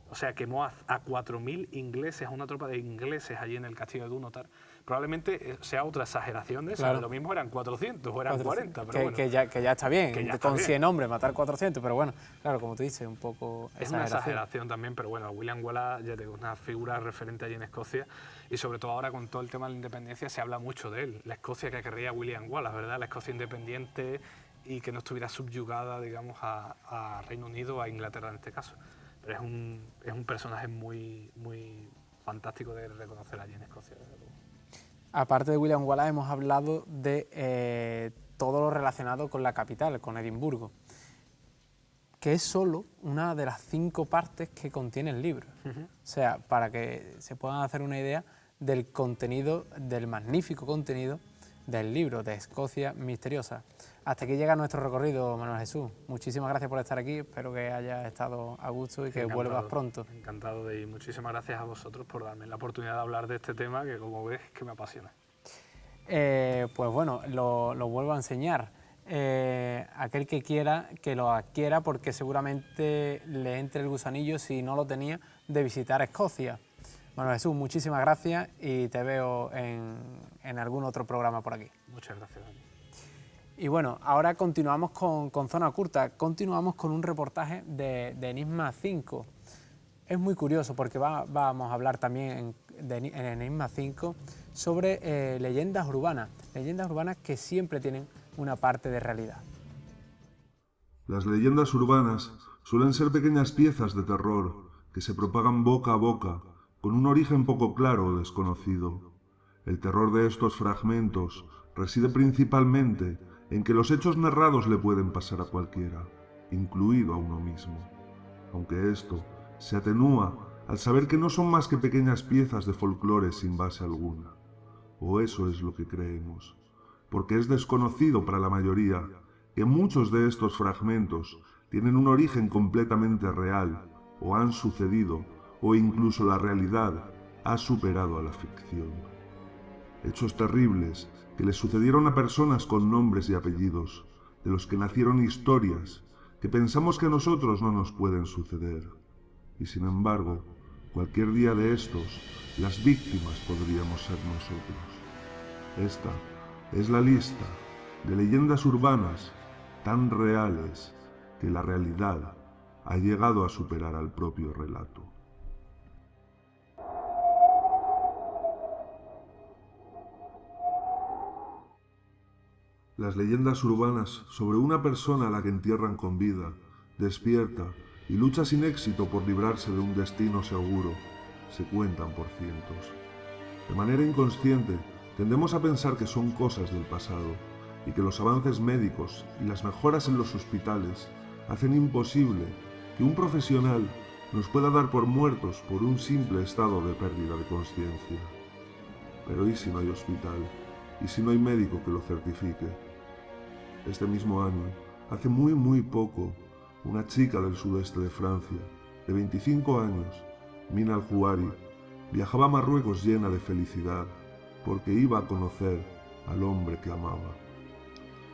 O sea, quemó a 4.000 ingleses, a una tropa de ingleses allí en el castillo de Dunotar. Probablemente sea otra exageración de eso. Claro. Lo mismo eran 400 o eran 40. Pero bueno, que ya está bien, que ya con está 100 bien. Hombres matar 400, pero bueno, claro, como tú dices, un poco es una exageración también, pero bueno, William Wallace, ya te digo, una figura referente allí en Escocia, y sobre todo ahora con todo el tema de la independencia se habla mucho de él. La Escocia que querría William Wallace, ¿verdad? La Escocia independiente y que no estuviera subyugada, digamos, a Reino Unido, a Inglaterra en este caso. Pero es un personaje muy fantástico de reconocer allí en Escocia, desde luego. Aparte de William Wallace, hemos hablado de todo lo relacionado con la capital, con Edimburgo, que es solo una de las 5 partes que contiene el libro. O sea, para que se puedan hacer una idea del contenido, del magnífico contenido del libro de Escocia Misteriosa. Hasta aquí llega nuestro recorrido, Manuel Jesús. Muchísimas gracias por estar aquí, espero que hayas estado a gusto y que vuelvas pronto. Encantado de ir, muchísimas gracias a vosotros por darme la oportunidad de hablar de este tema que, como ves, que me apasiona. Pues bueno, lo vuelvo a enseñar. Aquel que quiera, que lo adquiera, porque seguramente le entre el gusanillo, si no lo tenía, de visitar Escocia. Bueno, Jesús, muchísimas gracias y te veo en algún otro programa por aquí. Muchas gracias, Dani. Y bueno, ahora continuamos con Zona Oculta, continuamos con un reportaje de Enigma 5. Es muy curioso porque vamos a hablar también en Enigma 5 sobre leyendas urbanas que siempre tienen una parte de realidad. Las leyendas urbanas suelen ser pequeñas piezas de terror que se propagan boca a boca con un origen poco claro o desconocido. El terror de estos fragmentos reside principalmente en que los hechos narrados le pueden pasar a cualquiera, incluido a uno mismo, aunque esto se atenúa al saber que no son más que pequeñas piezas de folclore sin base alguna, o eso es lo que creemos, porque es desconocido para la mayoría que muchos de estos fragmentos tienen un origen completamente real, o han sucedido, o incluso la realidad ha superado a la ficción. Hechos terribles que les sucedieron a personas con nombres y apellidos, de los que nacieron historias que pensamos que a nosotros no nos pueden suceder. Y sin embargo, cualquier día de estos, las víctimas podríamos ser nosotros. Esta es la lista de leyendas urbanas tan reales que la realidad ha llegado a superar al propio relato. Las leyendas urbanas sobre una persona a la que entierran con vida, despierta y lucha sin éxito por librarse de un destino seguro, se cuentan por cientos. De manera inconsciente, tendemos a pensar que son cosas del pasado y que los avances médicos y las mejoras en los hospitales hacen imposible que un profesional nos pueda dar por muertos por un simple estado de pérdida de conciencia. Pero ¿y si no hay hospital? ¿Y si no hay médico que lo certifique? Este mismo año, hace muy poco, una chica del sudeste de Francia, de 25 años, Mina Al-Houari, viajaba a Marruecos llena de felicidad porque iba a conocer al hombre que amaba.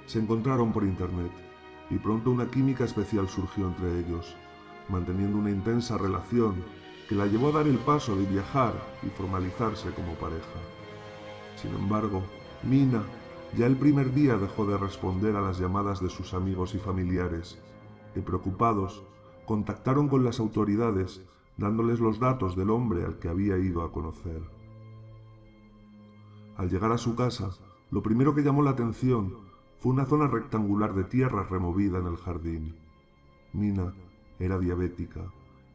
Se encontraron por internet y pronto una química especial surgió entre ellos, manteniendo una intensa relación que la llevó a dar el paso de viajar y formalizarse como pareja. Sin embargo, Mina ya el primer día dejó de responder a las llamadas de sus amigos y familiares, que preocupados contactaron con las autoridades dándoles los datos del hombre al que había ido a conocer. Al llegar a su casa, lo primero que llamó la atención fue una zona rectangular de tierra removida en el jardín. Mina era diabética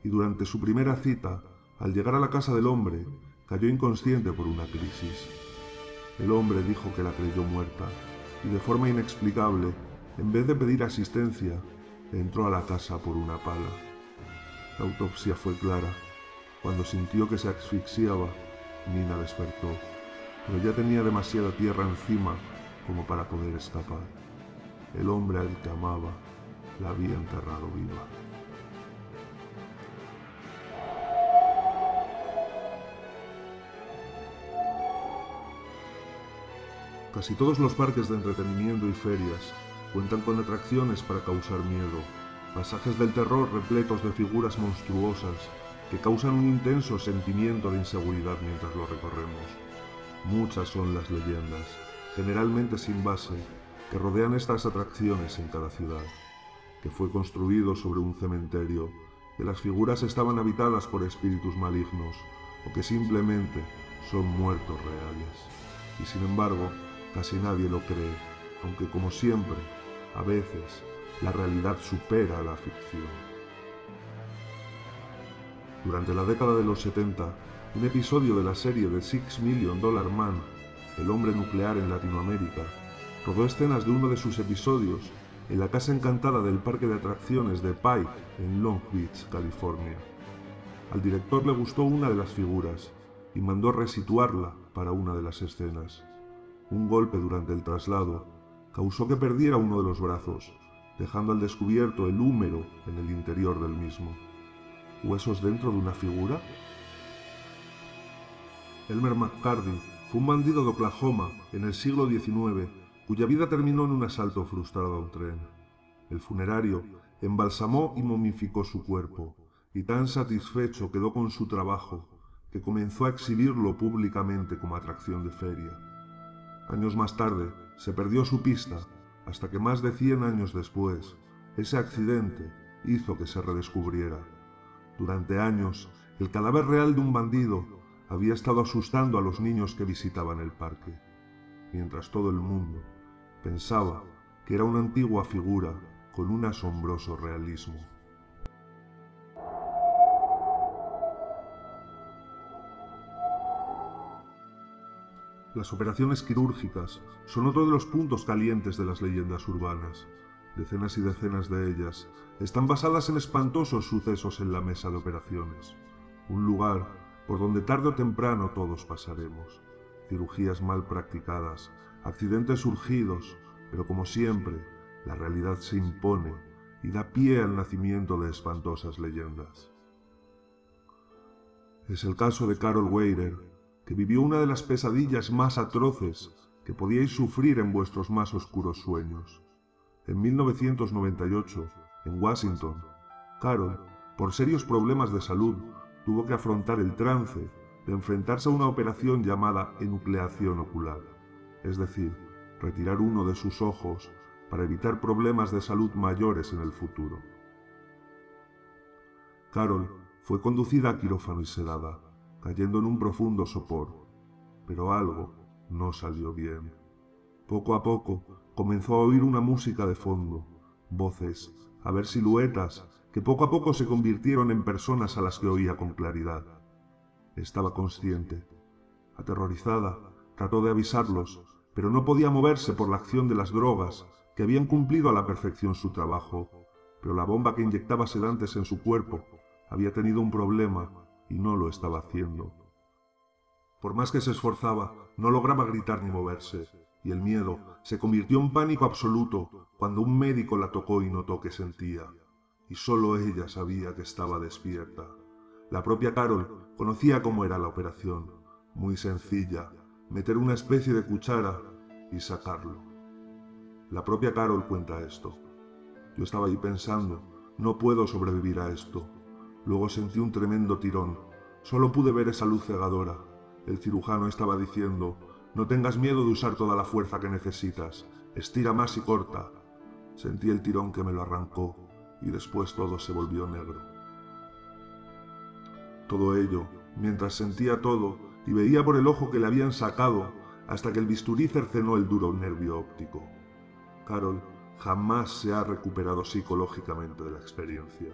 y durante su primera cita, al llegar a la casa del hombre, cayó inconsciente por una crisis. El hombre dijo que la creyó muerta y de forma inexplicable, en vez de pedir asistencia, entró a la casa por una pala. La autopsia fue clara. Cuando sintió que se asfixiaba, Mina despertó, pero ya tenía demasiada tierra encima como para poder escapar. El hombre al que amaba la había enterrado viva. Casi todos los parques de entretenimiento y ferias cuentan con atracciones para causar miedo, pasajes del terror repletos de figuras monstruosas que causan un intenso sentimiento de inseguridad mientras lo recorremos. Muchas son las leyendas, generalmente sin base, que rodean estas atracciones en cada ciudad, que fue construido sobre un cementerio, que las figuras estaban habitadas por espíritus malignos o que simplemente son muertos reales. Y sin embargo, casi nadie lo cree, aunque como siempre, a veces, la realidad supera a la ficción. Durante la década de los 70, un episodio de la serie The $6 Million Man, el hombre nuclear en Latinoamérica, rodó escenas de uno de sus episodios en la casa encantada del parque de atracciones de Pike en Long Beach, California. Al director le gustó una de las figuras y mandó resituarla para una de las escenas. Un golpe durante el traslado causó que perdiera uno de los brazos, dejando al descubierto el húmero en el interior del mismo. ¿Huesos dentro de una figura? Elmer McCarthy fue un bandido de Oklahoma en el siglo XIX cuya vida terminó en un asalto frustrado a un tren. El funerario embalsamó y momificó su cuerpo, y tan satisfecho quedó con su trabajo que comenzó a exhibirlo públicamente como atracción de feria. Años más tarde se perdió su pista, hasta que más de 100 años después, ese accidente hizo que se redescubriera. Durante años, el cadáver real de un bandido había estado asustando a los niños que visitaban el parque, mientras todo el mundo pensaba que era una antigua figura con un asombroso realismo. Las operaciones quirúrgicas son otro de los puntos calientes de las leyendas urbanas. Decenas y decenas de ellas están basadas en espantosos sucesos en la mesa de operaciones, un lugar por donde tarde o temprano todos pasaremos. Cirugías mal practicadas, accidentes surgidos, pero como siempre, la realidad se impone y da pie al nacimiento de espantosas leyendas. Es el caso de Carol Weirer, que vivió una de las pesadillas más atroces que podíais sufrir en vuestros más oscuros sueños. En 1998, en Washington, Carol, por serios problemas de salud, tuvo que afrontar el trance de enfrentarse a una operación llamada enucleación ocular, es decir, retirar uno de sus ojos para evitar problemas de salud mayores en el futuro. Carol fue conducida a quirófano y sedada, cayendo en un profundo sopor, pero algo no salió bien. Poco a poco comenzó a oír una música de fondo, voces, a ver siluetas que poco a poco se convirtieron en personas a las que oía con claridad. Estaba consciente. Aterrorizada, trató de avisarlos, pero no podía moverse por la acción de las drogas, que habían cumplido a la perfección su trabajo, pero la bomba que inyectaba sedantes en su cuerpo había tenido un problema y no lo estaba haciendo. Por más que se esforzaba, no lograba gritar ni moverse, y el miedo se convirtió en pánico absoluto cuando un médico la tocó y notó que sentía, y solo ella sabía que estaba despierta. La propia Carol conocía cómo era la operación, muy sencilla, meter una especie de cuchara y sacarlo. La propia Carol cuenta esto. Yo estaba ahí pensando, no puedo sobrevivir a esto. Luego sentí un tremendo tirón. Solo pude ver esa luz cegadora. El cirujano estaba diciendo, no tengas miedo de usar toda la fuerza que necesitas. Estira más y corta. Sentí el tirón que me lo arrancó y después todo se volvió negro. Todo ello, mientras sentía todo y veía por el ojo que le habían sacado hasta que el bisturí cercenó el duro nervio óptico. Carol jamás se ha recuperado psicológicamente de la experiencia.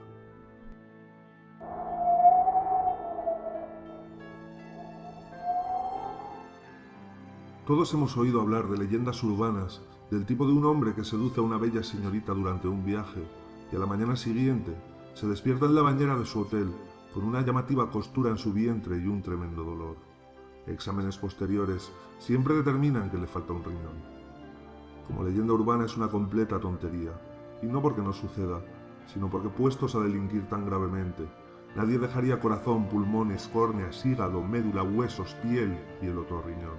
Todos hemos oído hablar de leyendas urbanas del tipo de un hombre que seduce a una bella señorita durante un viaje y a la mañana siguiente se despierta en la bañera de su hotel con una llamativa costura en su vientre y un tremendo dolor. Exámenes posteriores siempre determinan que le falta un riñón. Como leyenda urbana es una completa tontería, y no porque no suceda, sino porque puestos a delinquir tan gravemente, nadie dejaría corazón, pulmones, córneas, hígado, médula, huesos, piel y el otro riñón.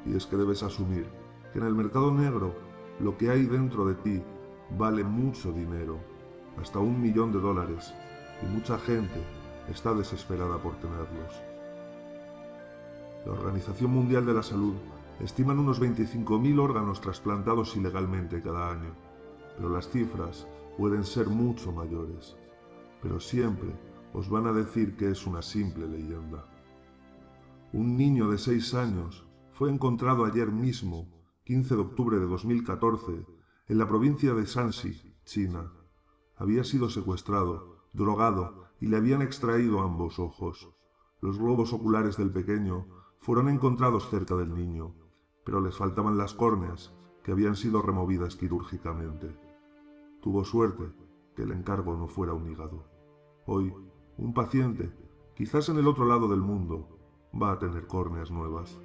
Y es que debes asumir que en el mercado negro lo que hay dentro de ti vale mucho dinero, hasta $1 millón, y mucha gente está desesperada por tenerlos. La Organización Mundial de la Salud estiman unos 25.000 órganos trasplantados ilegalmente cada año, pero las cifras pueden ser mucho mayores. Pero siempre os van a decir que es una simple leyenda. Un niño de 6 años fue encontrado ayer mismo, 15 de octubre de 2014, en la provincia de Shanxi, China. Había sido secuestrado, drogado y le habían extraído ambos ojos. Los globos oculares del pequeño fueron encontrados cerca del niño, pero les faltaban las córneas, que habían sido removidas quirúrgicamente. Tuvo suerte que el encargo no fuera un hígado. Hoy, un paciente, quizás en el otro lado del mundo, va a tener córneas nuevas.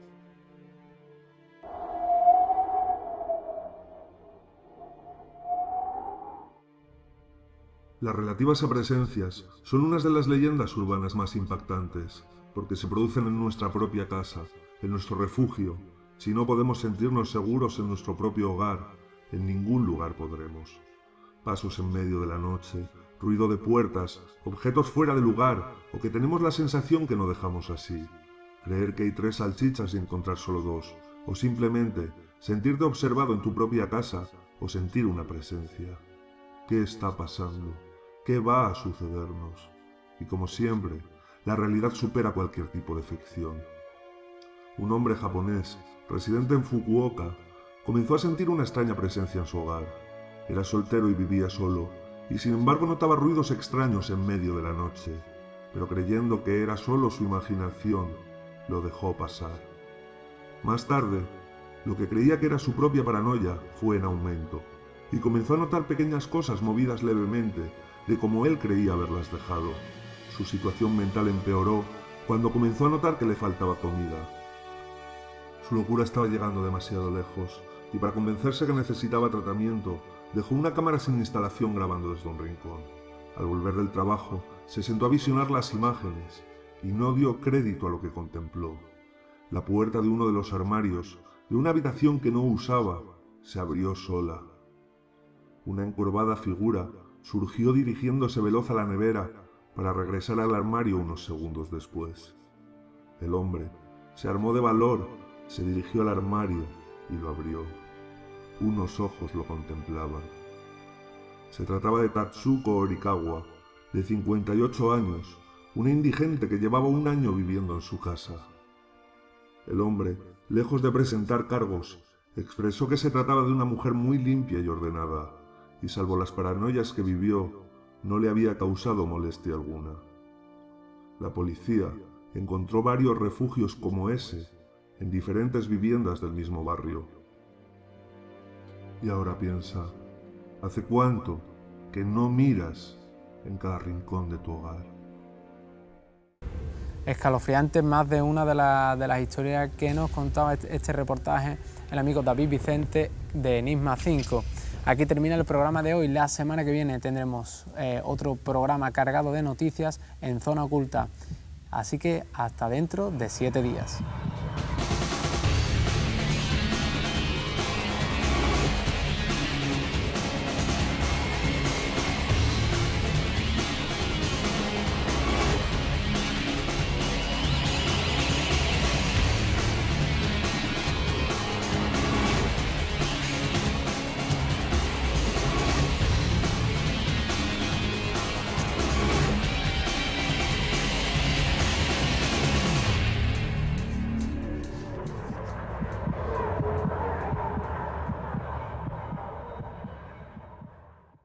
Las relativas a presencias son unas de las leyendas urbanas más impactantes, porque se producen en nuestra propia casa, en nuestro refugio. Si no podemos sentirnos seguros en nuestro propio hogar, en ningún lugar podremos. Pasos en medio de la noche, ruido de puertas, objetos fuera de lugar, o que tenemos la sensación que no dejamos así. Creer que hay 3 salchichas y encontrar solo 2, o simplemente sentirte observado en tu propia casa o sentir una presencia. ¿Qué está pasando? ¿Qué va a sucedernos? Y como siempre, la realidad supera cualquier tipo de ficción. Un hombre japonés, residente en Fukuoka, comenzó a sentir una extraña presencia en su hogar. Era soltero y vivía solo, y sin embargo notaba ruidos extraños en medio de la noche, pero creyendo que era solo su imaginación, lo dejó pasar. Más tarde, lo que creía que era su propia paranoia fue en aumento, y comenzó a notar pequeñas cosas movidas levemente de como él creía haberlas dejado. Su situación mental empeoró cuando comenzó a notar que le faltaba comida. Su locura estaba llegando demasiado lejos, y para convencerse que necesitaba tratamiento, dejó una cámara sin instalación grabando desde un rincón. Al volver del trabajo, se sentó a visionar las imágenes, y no dio crédito a lo que contempló. La puerta de uno de los armarios, de una habitación que no usaba, se abrió sola. Una encorvada figura surgió dirigiéndose veloz a la nevera para regresar al armario unos segundos después. El hombre se armó de valor, se dirigió al armario y lo abrió. Unos ojos lo contemplaban. Se trataba de Tatsuko Orikawa, de 58 años, una indigente que llevaba 1 año viviendo en su casa. El hombre, lejos de presentar cargos, expresó que se trataba de una mujer muy limpia y ordenada, y salvo las paranoias que vivió, no le había causado molestia alguna. La policía encontró varios refugios como ese en diferentes viviendas del mismo barrio. Y ahora piensa, ¿hace cuánto que no miras en cada rincón de tu hogar? Escalofriante más de una de las historias que nos contaba este reportaje el amigo David Vicente de Enigma 5. Aquí termina el programa de hoy. La semana que viene tendremos otro programa cargado de noticias en Zona Oculta. Así que hasta dentro de 7 días.